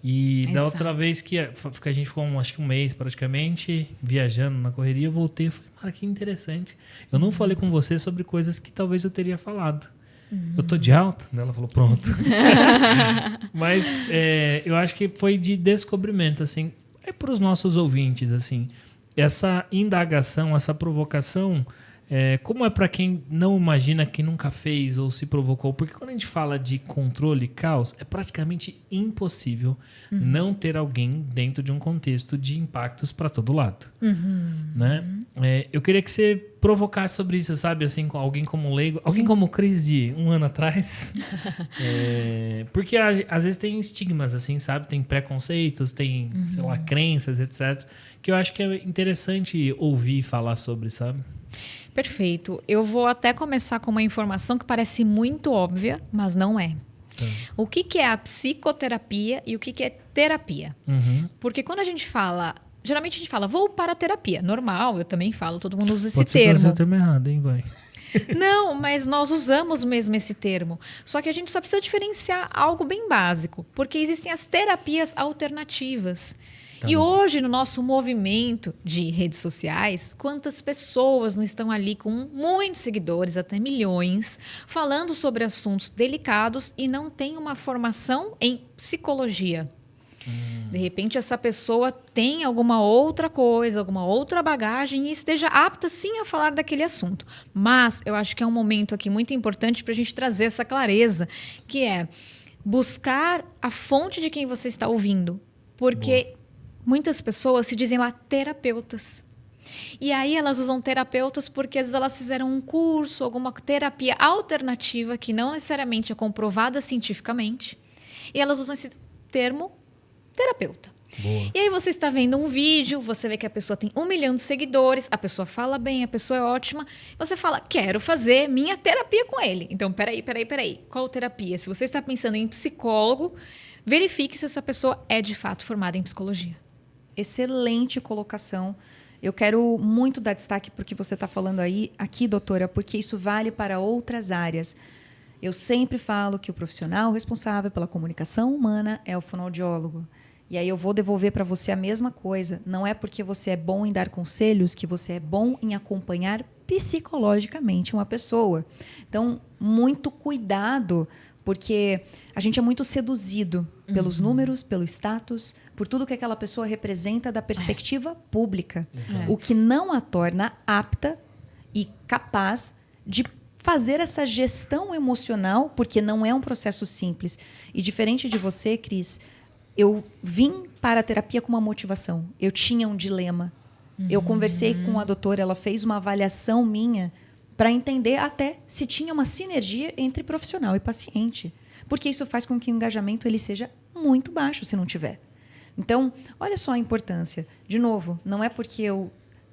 E da outra vez que a gente ficou, acho que um mês praticamente, viajando na correria, eu voltei e falei, cara, que interessante. Eu não falei com você sobre coisas que talvez eu teria falado. Eu tô de alta? Ela falou, pronto. Mas eu acho que foi de descobrimento, assim. É para os nossos ouvintes, assim. Essa indagação, essa provocação... como é para quem não imagina, quem nunca fez ou se provocou? Porque quando a gente fala de controle e caos, é praticamente impossível não ter alguém dentro de um contexto de impactos para todo lado. Né? Eu queria que você provocasse sobre isso, sabe? Assim, com alguém como leigo, alguém como o Cris de um ano atrás. Porque às vezes tem estigmas, assim, sabe? Tem preconceitos, tem, sei lá, crenças, etc. Que eu acho que é interessante ouvir e falar sobre, sabe? Perfeito. Eu vou até começar com uma informação que parece muito óbvia, mas não é. O que é a psicoterapia e o que é terapia? Porque quando a gente fala... Geralmente a gente fala, vou para a terapia. Normal, eu também falo, todo mundo usa esse termo. Pode ser o termo errado, hein, vai. Não, mas nós usamos mesmo esse termo. Só que a gente só precisa diferenciar algo bem básico. Porque existem as terapias alternativas. E hoje, no nosso movimento de redes sociais, quantas pessoas não estão ali com muitos seguidores, até milhões, falando sobre assuntos delicados e não tem uma formação em psicologia. De repente, essa pessoa tem alguma outra coisa, alguma outra bagagem e esteja apta, sim, a falar daquele assunto. Mas eu acho que é um momento aqui muito importante para a gente trazer essa clareza, que é buscar a fonte de quem você está ouvindo. Porque... muitas pessoas se dizem lá terapeutas. E aí elas usam terapeutas porque às vezes elas fizeram um curso, alguma terapia alternativa que não necessariamente é comprovada cientificamente. E elas usam esse termo terapeuta. Boa. E aí você está vendo um vídeo, você vê que a pessoa tem 1 milhão de seguidores, a pessoa fala bem, a pessoa é ótima. Você fala, quero fazer minha terapia com ele. Então, peraí. Qual terapia? Se você está pensando em psicólogo, verifique se essa pessoa é de fato formada em psicologia. Excelente colocação. Eu quero muito dar destaque porque você está falando aqui, doutora, porque isso vale para outras áreas. Eu sempre falo que o profissional responsável pela comunicação humana é o fonoaudiólogo. E aí eu vou devolver para você a mesma coisa. Não é porque você é bom em dar conselhos que você é bom em acompanhar psicologicamente uma pessoa. Então, muito cuidado, porque a gente é muito seduzido pelos números, pelo status, por tudo que aquela pessoa representa da perspectiva pública. O que não a torna apta e capaz de fazer essa gestão emocional, porque não é um processo simples. E diferente de você, Cris, eu vim para a terapia com uma motivação. Eu tinha um dilema. Eu conversei com a doutora, ela fez uma avaliação minha para entender até se tinha uma sinergia entre profissional e paciente. Porque isso faz com que o engajamento ele seja muito baixo se não tiver. Então, olha só a importância. De novo, não é porque eu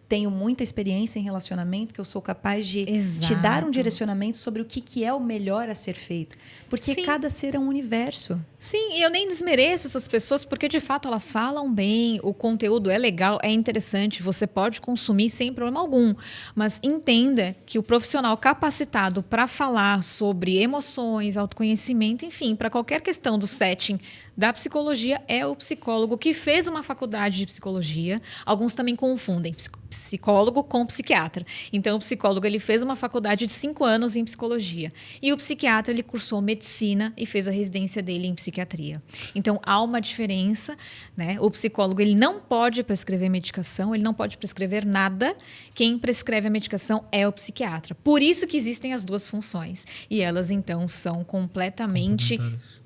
tenho muita experiência em relacionamento, que eu sou capaz de te Exato. dar um direcionamento sobre o que é o melhor a ser feito. Porque Sim. cada ser é um universo. Sim, e eu nem desmereço essas pessoas, porque de fato elas falam bem, o conteúdo é legal, é interessante, você pode consumir sem problema algum. Mas entenda que o profissional capacitado para falar sobre emoções, autoconhecimento, enfim, para qualquer questão do setting da psicologia, é o psicólogo que fez uma faculdade de psicologia. Alguns também confundem psicólogo com psiquiatra. Então, o psicólogo ele fez uma faculdade de 5 anos em psicologia. E o psiquiatra ele cursou medicina e fez a residência dele em psiquiatria. Então, há uma diferença, né? O psicólogo ele não pode prescrever medicação, ele não pode prescrever nada. Quem prescreve a medicação é o psiquiatra. Por isso que existem as duas funções. E elas, então, são completamente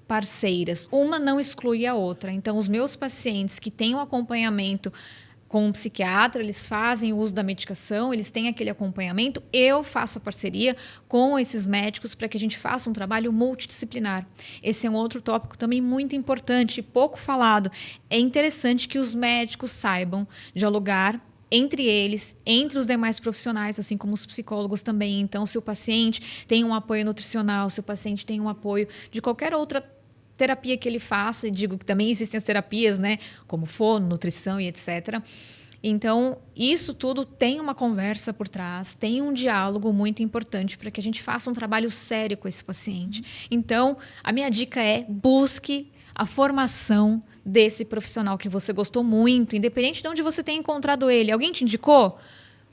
parceiras. Uma não exclui a outra. Então, os meus pacientes que têm um acompanhamento com um psiquiatra, eles fazem o uso da medicação, eles têm aquele acompanhamento. Eu faço a parceria com esses médicos para que a gente faça um trabalho multidisciplinar. Esse é um outro tópico também muito importante e pouco falado. É interessante que os médicos saibam dialogar entre eles, entre os demais profissionais, assim como os psicólogos também. Então, se o paciente tem um apoio nutricional, se o paciente tem um apoio de qualquer outra terapia que ele faça, e digo que também existem as terapias, né, como fono, nutrição e etc. Então, isso tudo tem uma conversa por trás, tem um diálogo muito importante para que a gente faça um trabalho sério com esse paciente. Então, a minha dica é busque a formação desse profissional que você gostou muito, independente de onde você tenha encontrado ele. Alguém te indicou?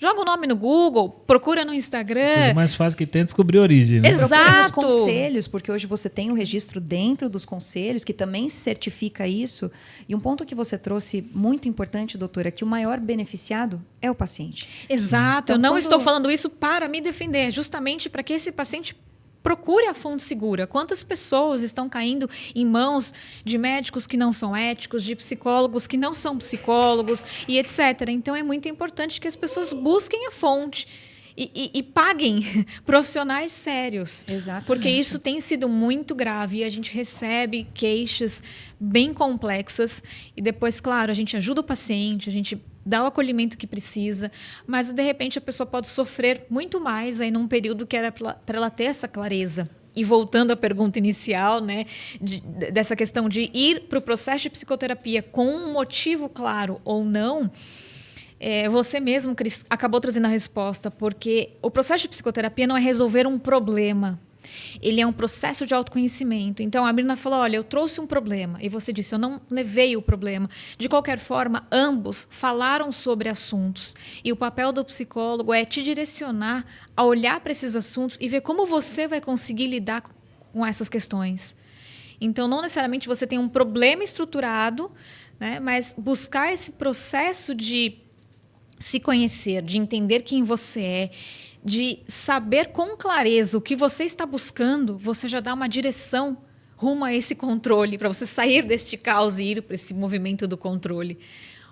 Joga o nome no Google, procura no Instagram. A coisa mais fácil que tem é descobrir a origem, né? Exato. Procura nos conselhos, porque hoje você tem um registro dentro dos conselhos que também certifica isso. E um ponto que você trouxe muito importante, doutora, é que o maior beneficiado é o paciente. Exato. Então, eu não quando- estou falando isso para me defender, justamente para que esse paciente procure a fonte segura. Quantas pessoas estão caindo em mãos de médicos que não são éticos, de psicólogos que não são psicólogos e etc. Então, é muito importante que as pessoas busquem a fonte e paguem profissionais sérios. Exatamente. Porque isso tem sido muito grave e a gente recebe queixas bem complexas e depois, claro, a gente ajuda o paciente, a gente dá o acolhimento que precisa, mas de repente a pessoa pode sofrer muito mais aí num período que era para ela ter essa clareza. E voltando à pergunta inicial, né, dessa questão de ir para o processo de psicoterapia com um motivo claro ou não, você mesmo, Cris, acabou trazendo a resposta, porque o processo de psicoterapia não é resolver um problema. Ele é um processo de autoconhecimento. Então, a Brina falou, olha, eu trouxe um problema. E você disse, eu não levei o problema. De qualquer forma, ambos falaram sobre assuntos. E o papel do psicólogo é te direcionar a olhar para esses assuntos e ver como você vai conseguir lidar com essas questões. Então, não necessariamente você tem um problema estruturado, né, mas buscar esse processo de se conhecer, de entender quem você é, de saber com clareza o que você está buscando, você já dá uma direção rumo a esse controle, para você sair deste caos e ir para esse movimento do controle.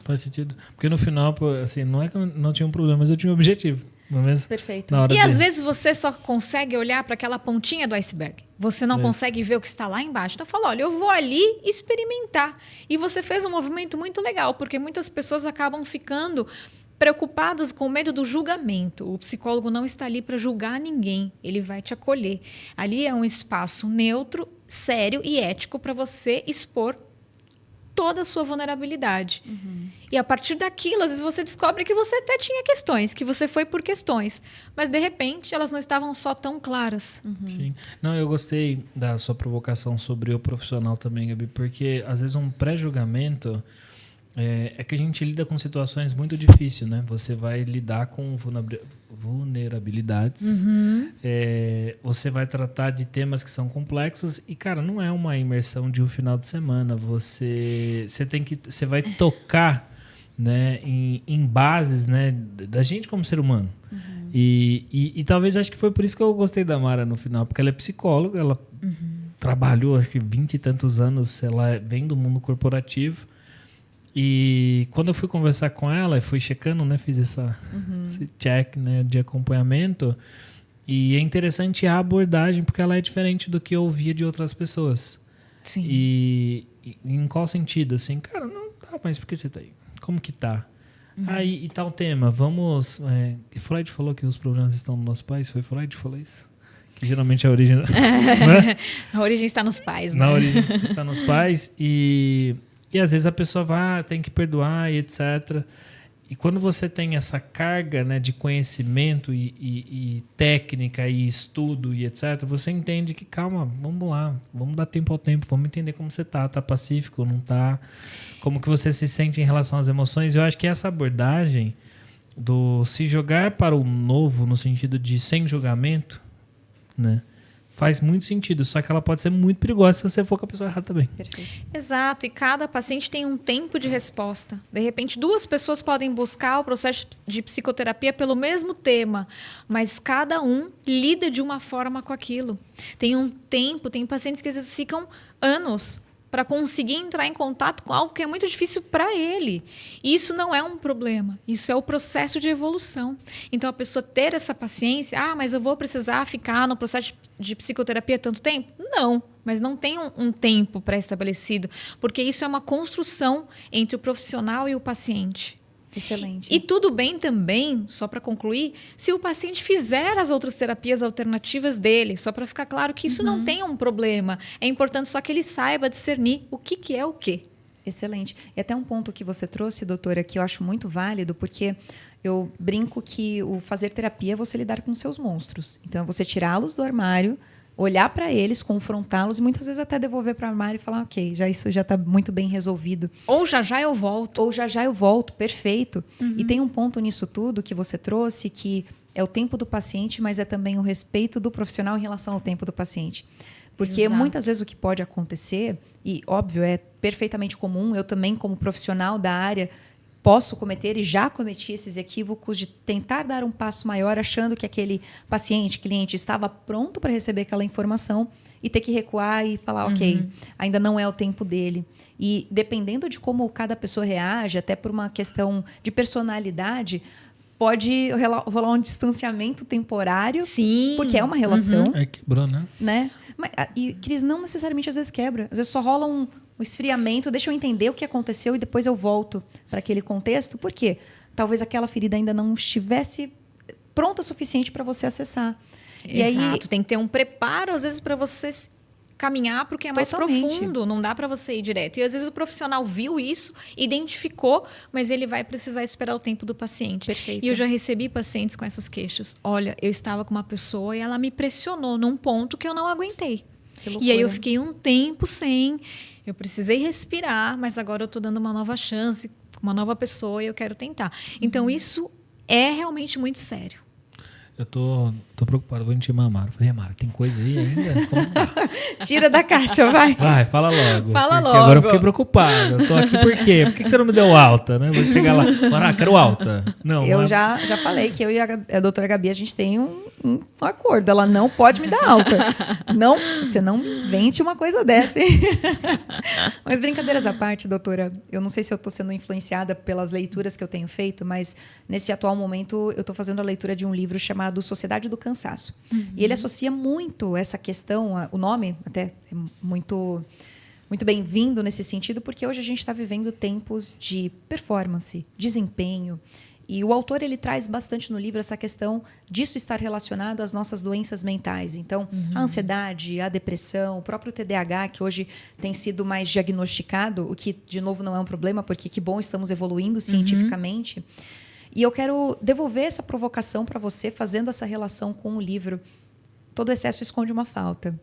Faz sentido. Porque no final, pô, assim, não é que eu não tinha um problema, mas eu tinha um objetivo. Mas Perfeito. na hora E de- às vezes você só consegue olhar para aquela pontinha do iceberg. Você não Isso. consegue ver o que está lá embaixo. Então fala, olha, eu vou ali experimentar. E você fez um movimento muito legal, porque muitas pessoas acabam ficando preocupadas com medo do julgamento. O psicólogo não está ali para julgar ninguém, ele vai te acolher. Ali é um espaço neutro, sério e ético para você expor toda a sua vulnerabilidade. E a partir daquilo, às vezes você descobre que você até tinha questões, que você foi por questões, mas de repente elas não estavam só tão claras. Sim. Não, eu gostei da sua provocação sobre o profissional também, Gabi, porque às vezes um pré-julgamento é que a gente lida com situações muito difíceis, né? Você vai lidar com vulnerabilidades, você vai tratar de temas que são complexos e, cara, não é uma imersão de um final de semana. Você vai tocar, né, em bases, né, da gente como ser humano. E talvez acho que foi por isso que eu gostei da Mara no final, porque ela é psicóloga, ela trabalhou acho que 20 e tantos anos, ela vem do mundo corporativo. E quando eu fui conversar com ela, fui checando, né, fiz esse check, né, de acompanhamento. E é interessante a abordagem, porque ela é diferente do que eu ouvia de outras pessoas. Sim. E em qual sentido? Assim, cara, não tá, mas por que você tá aí? Como que tá? Aí, e tal tema, vamos... Freud falou que os problemas estão nos nossos pais. Foi Freud que falou isso? Que geralmente a origem... né? A origem está nos pais, né? Na origem está nos pais. E às vezes a pessoa vai, tem que perdoar e etc. E quando você tem essa carga, né, de conhecimento e técnica e estudo e etc., você entende que, calma, vamos lá, vamos dar tempo ao tempo, vamos entender como você tá pacífico, não tá, como que você se sente em relação às emoções. Eu acho que essa abordagem do se jogar para o novo, no sentido de sem julgamento, né, faz muito sentido, só que ela pode ser muito perigosa se você for com a pessoa errada também. Perfeito. Exato, e cada paciente tem um tempo de resposta. De repente, 2 pessoas podem buscar o processo de psicoterapia pelo mesmo tema, mas cada um lida de uma forma com aquilo. Tem um tempo, tem pacientes que às vezes ficam anos para conseguir entrar em contato com algo que é muito difícil para ele. E isso não é um problema, isso é o processo de evolução. Então, a pessoa ter essa paciência, mas eu vou precisar ficar no processo de psicoterapia tanto tempo? Não, mas não tem um tempo pré-estabelecido, porque isso é uma construção entre o profissional e o paciente. Excelente. E tudo bem também, só para concluir, se o paciente fizer as outras terapias alternativas dele, só para ficar claro que isso não tem um problema. É importante só que ele saiba discernir o que é o quê. Excelente. E até um ponto que você trouxe, doutora, que eu acho muito válido, porque eu brinco que o fazer terapia é você lidar com seus monstros. Então, é você tirá-los do armário, olhar para eles, confrontá-los e muitas vezes até devolver para o armário e falar, ok, isso já está muito bem resolvido. Ou já eu volto. Ou já eu volto, perfeito. E tem um ponto nisso tudo que você trouxe, que é o tempo do paciente, mas é também o respeito do profissional em relação ao tempo do paciente. Porque Exato. muitas vezes o que pode acontecer, e óbvio, é perfeitamente comum, eu também como profissional da área posso cometer e já cometi esses equívocos de tentar dar um passo maior achando que aquele paciente, cliente estava pronto para receber aquela informação e ter que recuar e falar, ok, ainda não é o tempo dele. E dependendo de como cada pessoa reage, até por uma questão de personalidade, pode rolar um distanciamento temporário. Sim. Porque é uma relação. Quebrou, né? Mas, e, Cris, não necessariamente às vezes quebra. Às vezes só rola um esfriamento, deixa eu entender o que aconteceu e depois eu volto para aquele contexto. Por quê? Talvez aquela ferida ainda não estivesse pronta o suficiente para você acessar. Exato. E aí, Tem que ter um preparo, às vezes, para você caminhar para o que é mais Totalmente. profundo. Não dá para você ir direto. E às vezes o profissional viu isso, identificou, mas ele vai precisar esperar o tempo do paciente. Perfeito. E eu já recebi pacientes com essas queixas. Olha, eu estava com uma pessoa e ela me pressionou num ponto que eu não aguentei. Que loucura. E aí eu fiquei um tempo sem, eu precisei respirar, mas agora eu estou dando uma nova chance, com uma nova pessoa e eu quero tentar. Então isso é realmente muito sério. Eu tô preocupado, vou intimar a Amaro. Falei, Amaro, tem coisa aí ainda? Como tá? tira da caixa, vai. Vai, fala logo. Fala porque logo. Agora eu fiquei preocupado. Eu tô aqui por quê? Por que você não me deu alta, né? Vou chegar lá. Quero alta. Não, Eu já falei que eu e a doutora Gabi, a gente tem um acordo. Ela não pode me dar alta. Não, você não invente uma coisa dessa, hein? Mas brincadeiras à parte, doutora, eu não sei se eu estou sendo influenciada pelas leituras que eu tenho feito, mas nesse atual momento eu estou fazendo a leitura de um livro chamado Sociedade do Cansaço. E ele associa muito essa questão, o nome até é muito bem-vindo nesse sentido, porque hoje a gente está vivendo tempos de performance, desempenho. E o autor ele traz bastante no livro essa questão disso estar relacionado às nossas doenças mentais. Então, a ansiedade, a depressão, o próprio TDAH, que hoje tem sido mais diagnosticado, o que, de novo, não é um problema, porque que bom, estamos evoluindo cientificamente. E eu quero devolver essa provocação para você, fazendo essa relação com o livro. Todo excesso esconde uma falta.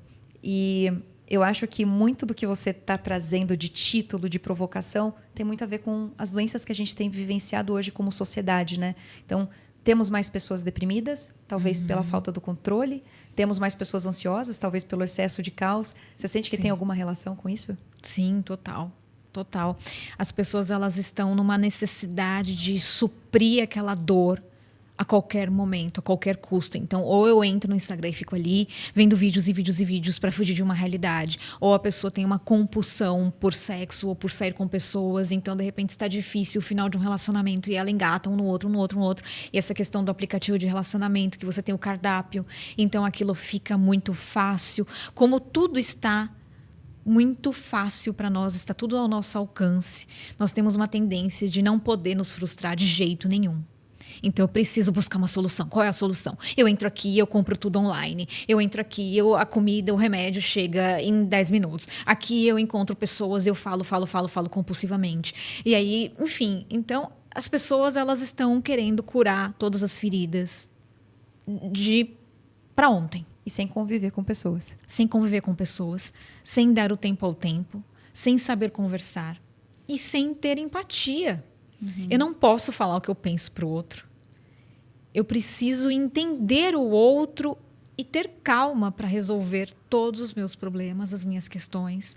E eu acho que muito do que você está trazendo de título, de provocação, tem muito a ver com as doenças que a gente tem vivenciado hoje como sociedade, né? Então, temos mais pessoas deprimidas, talvez pela falta do controle. Temos mais pessoas ansiosas, talvez pelo excesso de caos. Você sente que tem alguma relação com isso? Sim, total. Total. As pessoas elas estão numa necessidade de suprir aquela dor a qualquer momento, a qualquer custo. Então, ou eu entro no Instagram e fico ali vendo vídeos e vídeos e vídeos para fugir de uma realidade, ou a pessoa tem uma compulsão por sexo ou por sair com pessoas, então de repente está difícil o final de um relacionamento e ela engata um no outro. E essa questão do aplicativo de relacionamento, que você tem o cardápio, então aquilo fica muito fácil. Como tudo está muito fácil para nós, está tudo ao nosso alcance. Nós temos uma tendência de não poder nos frustrar de jeito nenhum. Então eu preciso buscar uma solução. Qual é a solução? Eu entro aqui, eu compro tudo online. Eu entro aqui, a comida, o remédio chega em 10 minutos. Aqui eu encontro pessoas, eu falo compulsivamente. E aí, enfim, então as pessoas elas estão querendo curar todas as feridas para ontem. E sem conviver com pessoas. Sem conviver com pessoas, sem dar o tempo ao tempo, sem saber conversar e sem ter empatia. Eu não posso falar o que eu penso para o outro. Eu preciso entender o outro e ter calma para resolver todos os meus problemas, as minhas questões.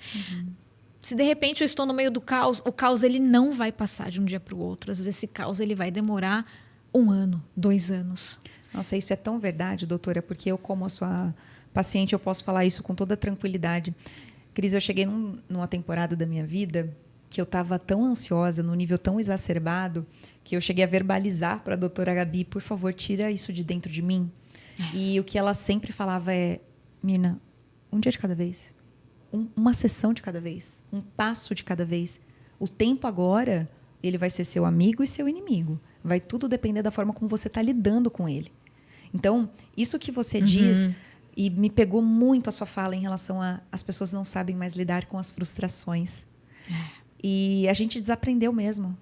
Se de repente eu estou no meio do caos, o caos ele não vai passar de um dia para o outro. Às vezes esse caos ele vai demorar 1 ano, 2 anos. Nossa, isso é tão verdade, doutora, porque eu, como a sua paciente, eu posso falar isso com toda tranquilidade. Cris, eu cheguei numa temporada da minha vida que eu estava tão ansiosa, num nível tão exacerbado, que eu cheguei a verbalizar para a doutora Gabi, por favor, tira isso de dentro de mim. E o que ela sempre falava é, Mirna, um dia de cada vez, uma sessão de cada vez, um passo de cada vez. O tempo agora, ele vai ser seu amigo e seu inimigo. Vai tudo depender da forma como você está lidando com ele. Então, isso que você diz, e me pegou muito a sua fala em relação a as pessoas não sabem mais lidar com as frustrações. E a gente desaprendeu mesmo.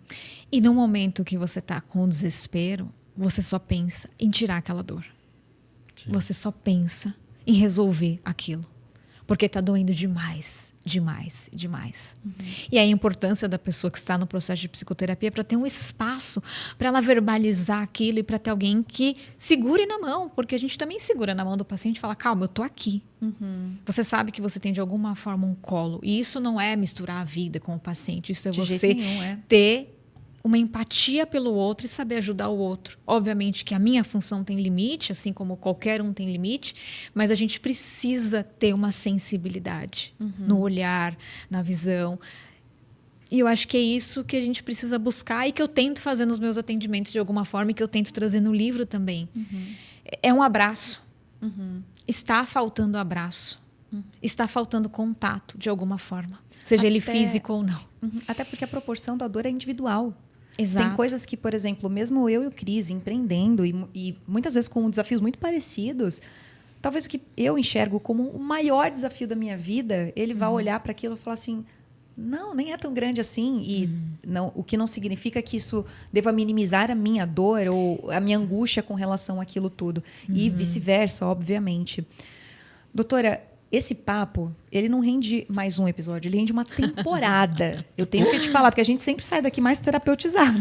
E no momento que você está com desespero, você só pensa em tirar aquela dor. Sim. Você só pensa em resolver aquilo. Porque está doendo demais. E a importância da pessoa que está no processo de psicoterapia é para ter um espaço para ela verbalizar aquilo e para ter alguém que segure na mão. Porque a gente também segura na mão do paciente e fala, calma, eu estou aqui. Você sabe que você tem de alguma forma um colo. E isso não é misturar a vida com o paciente. Isso é de você ter uma empatia pelo outro e saber ajudar o outro. Obviamente que a minha função tem limite, assim como qualquer um tem limite, mas a gente precisa ter uma sensibilidade no olhar, na visão. E eu acho que é isso que a gente precisa buscar e que eu tento fazer nos meus atendimentos de alguma forma e que eu tento trazer no livro também. É um abraço. Está faltando abraço. Está faltando contato de alguma forma. Seja ele físico ou não. Até porque a proporção da dor é individual. Exato. Tem coisas que, por exemplo, mesmo eu e o Cris empreendendo e muitas vezes com desafios muito parecidos, talvez o que eu enxergo como o maior desafio da minha vida, ele vai olhar para aquilo e falar assim, não, nem é tão grande assim. E não, o que não significa que isso deva minimizar a minha dor ou a minha angústia com relação àquilo tudo. E vice-versa, obviamente. Doutora, esse papo, ele não rende mais um episódio, ele rende uma temporada. Eu tenho que te falar, porque a gente sempre sai daqui mais terapeutizado.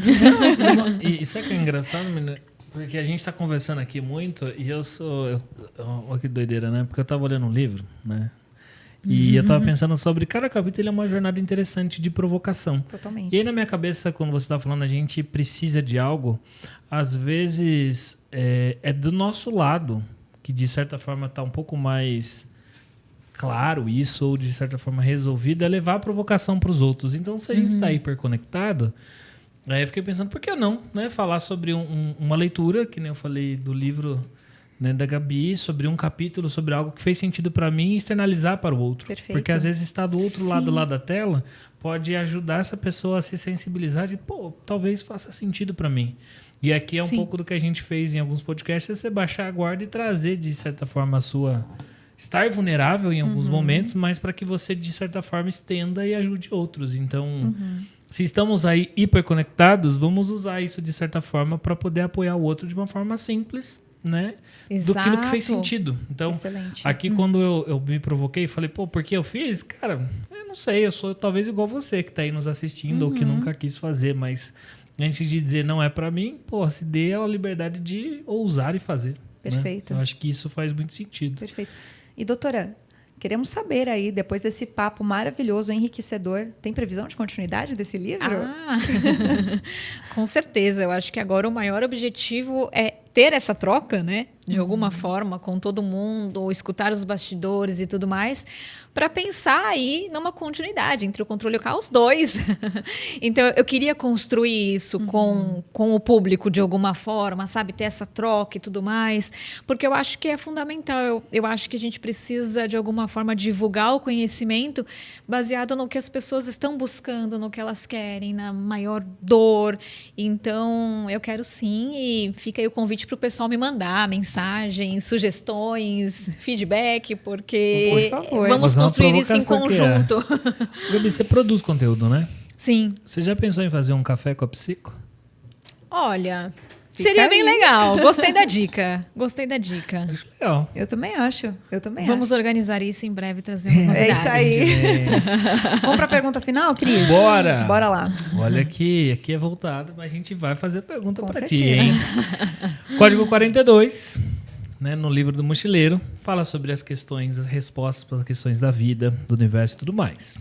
E sabe o que é engraçado, menina? Porque a gente está conversando aqui muito e olha que doideira, né? Porque eu estava olhando um livro, né? E eu estava pensando sobre cada capítulo é uma jornada interessante de provocação. Totalmente. E aí na minha cabeça, quando você está falando, a gente precisa de algo, às vezes é do nosso lado, que de certa forma está um pouco mais claro isso, ou de certa forma resolvido, é levar a provocação para os outros. Então, se a gente está hiperconectado, aí eu fiquei pensando, por que não, né? Falar sobre uma leitura, que nem eu falei do livro, né, da Gabi, sobre um capítulo, sobre algo que fez sentido para mim e externalizar para o outro. Perfeito. Porque às vezes estar do outro lado lá da tela pode ajudar essa pessoa a se sensibilizar de, talvez faça sentido para mim. E aqui é um pouco do que a gente fez em alguns podcasts, é você baixar a guarda e trazer, de certa forma, a sua... Estar vulnerável em alguns momentos, mas para que você, de certa forma, estenda e ajude outros. Então, se estamos aí hiperconectados, vamos usar isso, de certa forma, para poder apoiar o outro de uma forma simples, né? Exato. Do que fez sentido. Então, excelente. Aqui quando eu me provoquei, falei, por que eu fiz? Cara, eu não sei, eu sou talvez igual você que está aí nos assistindo ou que nunca quis fazer, mas antes de dizer não é para mim, se dê a liberdade de ousar e fazer. Perfeito. Né? Eu acho que isso faz muito sentido. Perfeito. E doutora, queremos saber aí, depois desse papo maravilhoso, enriquecedor, tem previsão de continuidade desse livro? Com certeza. Eu acho que agora o maior objetivo é ter essa troca, né? de alguma forma, com todo mundo, ou escutar os bastidores e tudo mais, para pensar aí numa continuidade entre o Controle e o Caos 2. Então, eu queria construir isso com o público de alguma forma, sabe? Ter essa troca e tudo mais, porque eu acho que é fundamental. Eu acho que a gente precisa, de alguma forma, divulgar o conhecimento baseado no que as pessoas estão buscando, no que elas querem, na maior dor. Então, eu quero sim, e fica aí o convite para o pessoal me mandar mensagens, sugestões, feedback, porque Por favor. vamos Mas construir isso em provocação aqui, conjunto. Gabi, você produz conteúdo, né? Sim. Você já pensou em fazer um café com a Psico? Olha, Fica seria bem aí. legal. Gostei da dica. Gostei da dica. Acho legal. Eu também acho. Vamos organizar isso em breve, trazemos novidades. É isso aí. Vamos para a pergunta final, Cris? Bora! Bora lá. Olha aqui é voltado, mas a gente vai fazer pergunta Com pra certeza. ti, hein? Código 42, né, no livro do Mochileiro, fala sobre as questões, as respostas para as questões da vida, do universo e tudo mais.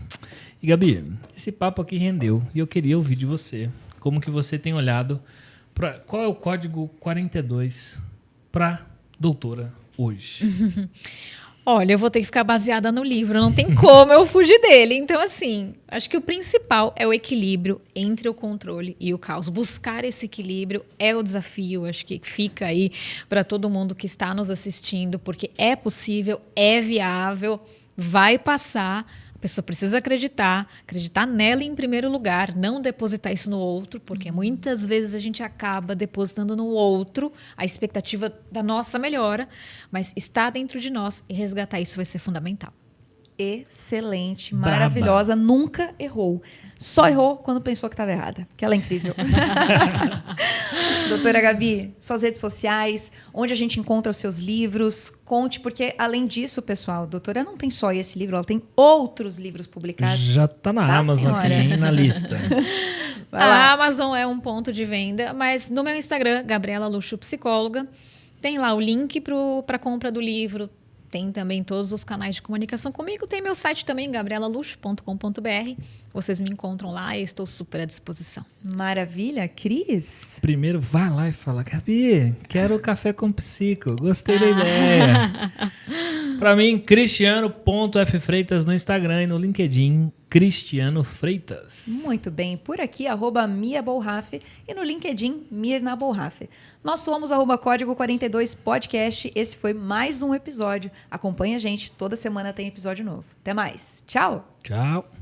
E Gabi, esse papo aqui rendeu e eu queria ouvir de você, como que você tem olhado para qual é o código 42 para doutora hoje? Olha, eu vou ter que ficar baseada no livro, não tem como eu fugir dele. Então, assim, acho que o principal é o equilíbrio entre o controle e o caos. Buscar esse equilíbrio é o desafio, acho que fica aí para todo mundo que está nos assistindo, porque é possível, é viável, vai passar. A pessoa precisa acreditar nela em primeiro lugar, não depositar isso no outro, porque muitas vezes a gente acaba depositando no outro a expectativa da nossa melhora, mas está dentro de nós e resgatar isso vai ser fundamental. Excelente, Braba. maravilhosa, nunca errou. Só errou quando pensou que estava errada, porque ela é incrível. Doutora Gabi, suas redes sociais, onde a gente encontra os seus livros, conte, porque além disso, pessoal, a doutora não tem só esse livro, ela tem outros livros publicados. Já tá na Da Amazon senhora. aqui, hein, na lista. Vai A lá. Amazon é um ponto de venda, mas no meu Instagram, Gabriela Luxo Psicóloga, tem lá o link para compra do livro. Tem também todos os canais de comunicação comigo. Tem meu site também, gabrielaluxo.com.br. Vocês me encontram lá e eu estou super à disposição. Maravilha, Cris. Primeiro, vai lá e fala, Gabi, quero café com psico, gostei da ideia. Pra mim, cristiano.ffreitas no Instagram e no LinkedIn, Cristiano Freitas. Muito bem. Por aqui, @MiaBolraf e no LinkedIn, Mirna Bolraf. Nós somos @Código 42 Podcast. Esse foi mais um episódio. Acompanhe a gente, toda semana tem episódio novo. Até mais. Tchau! Tchau.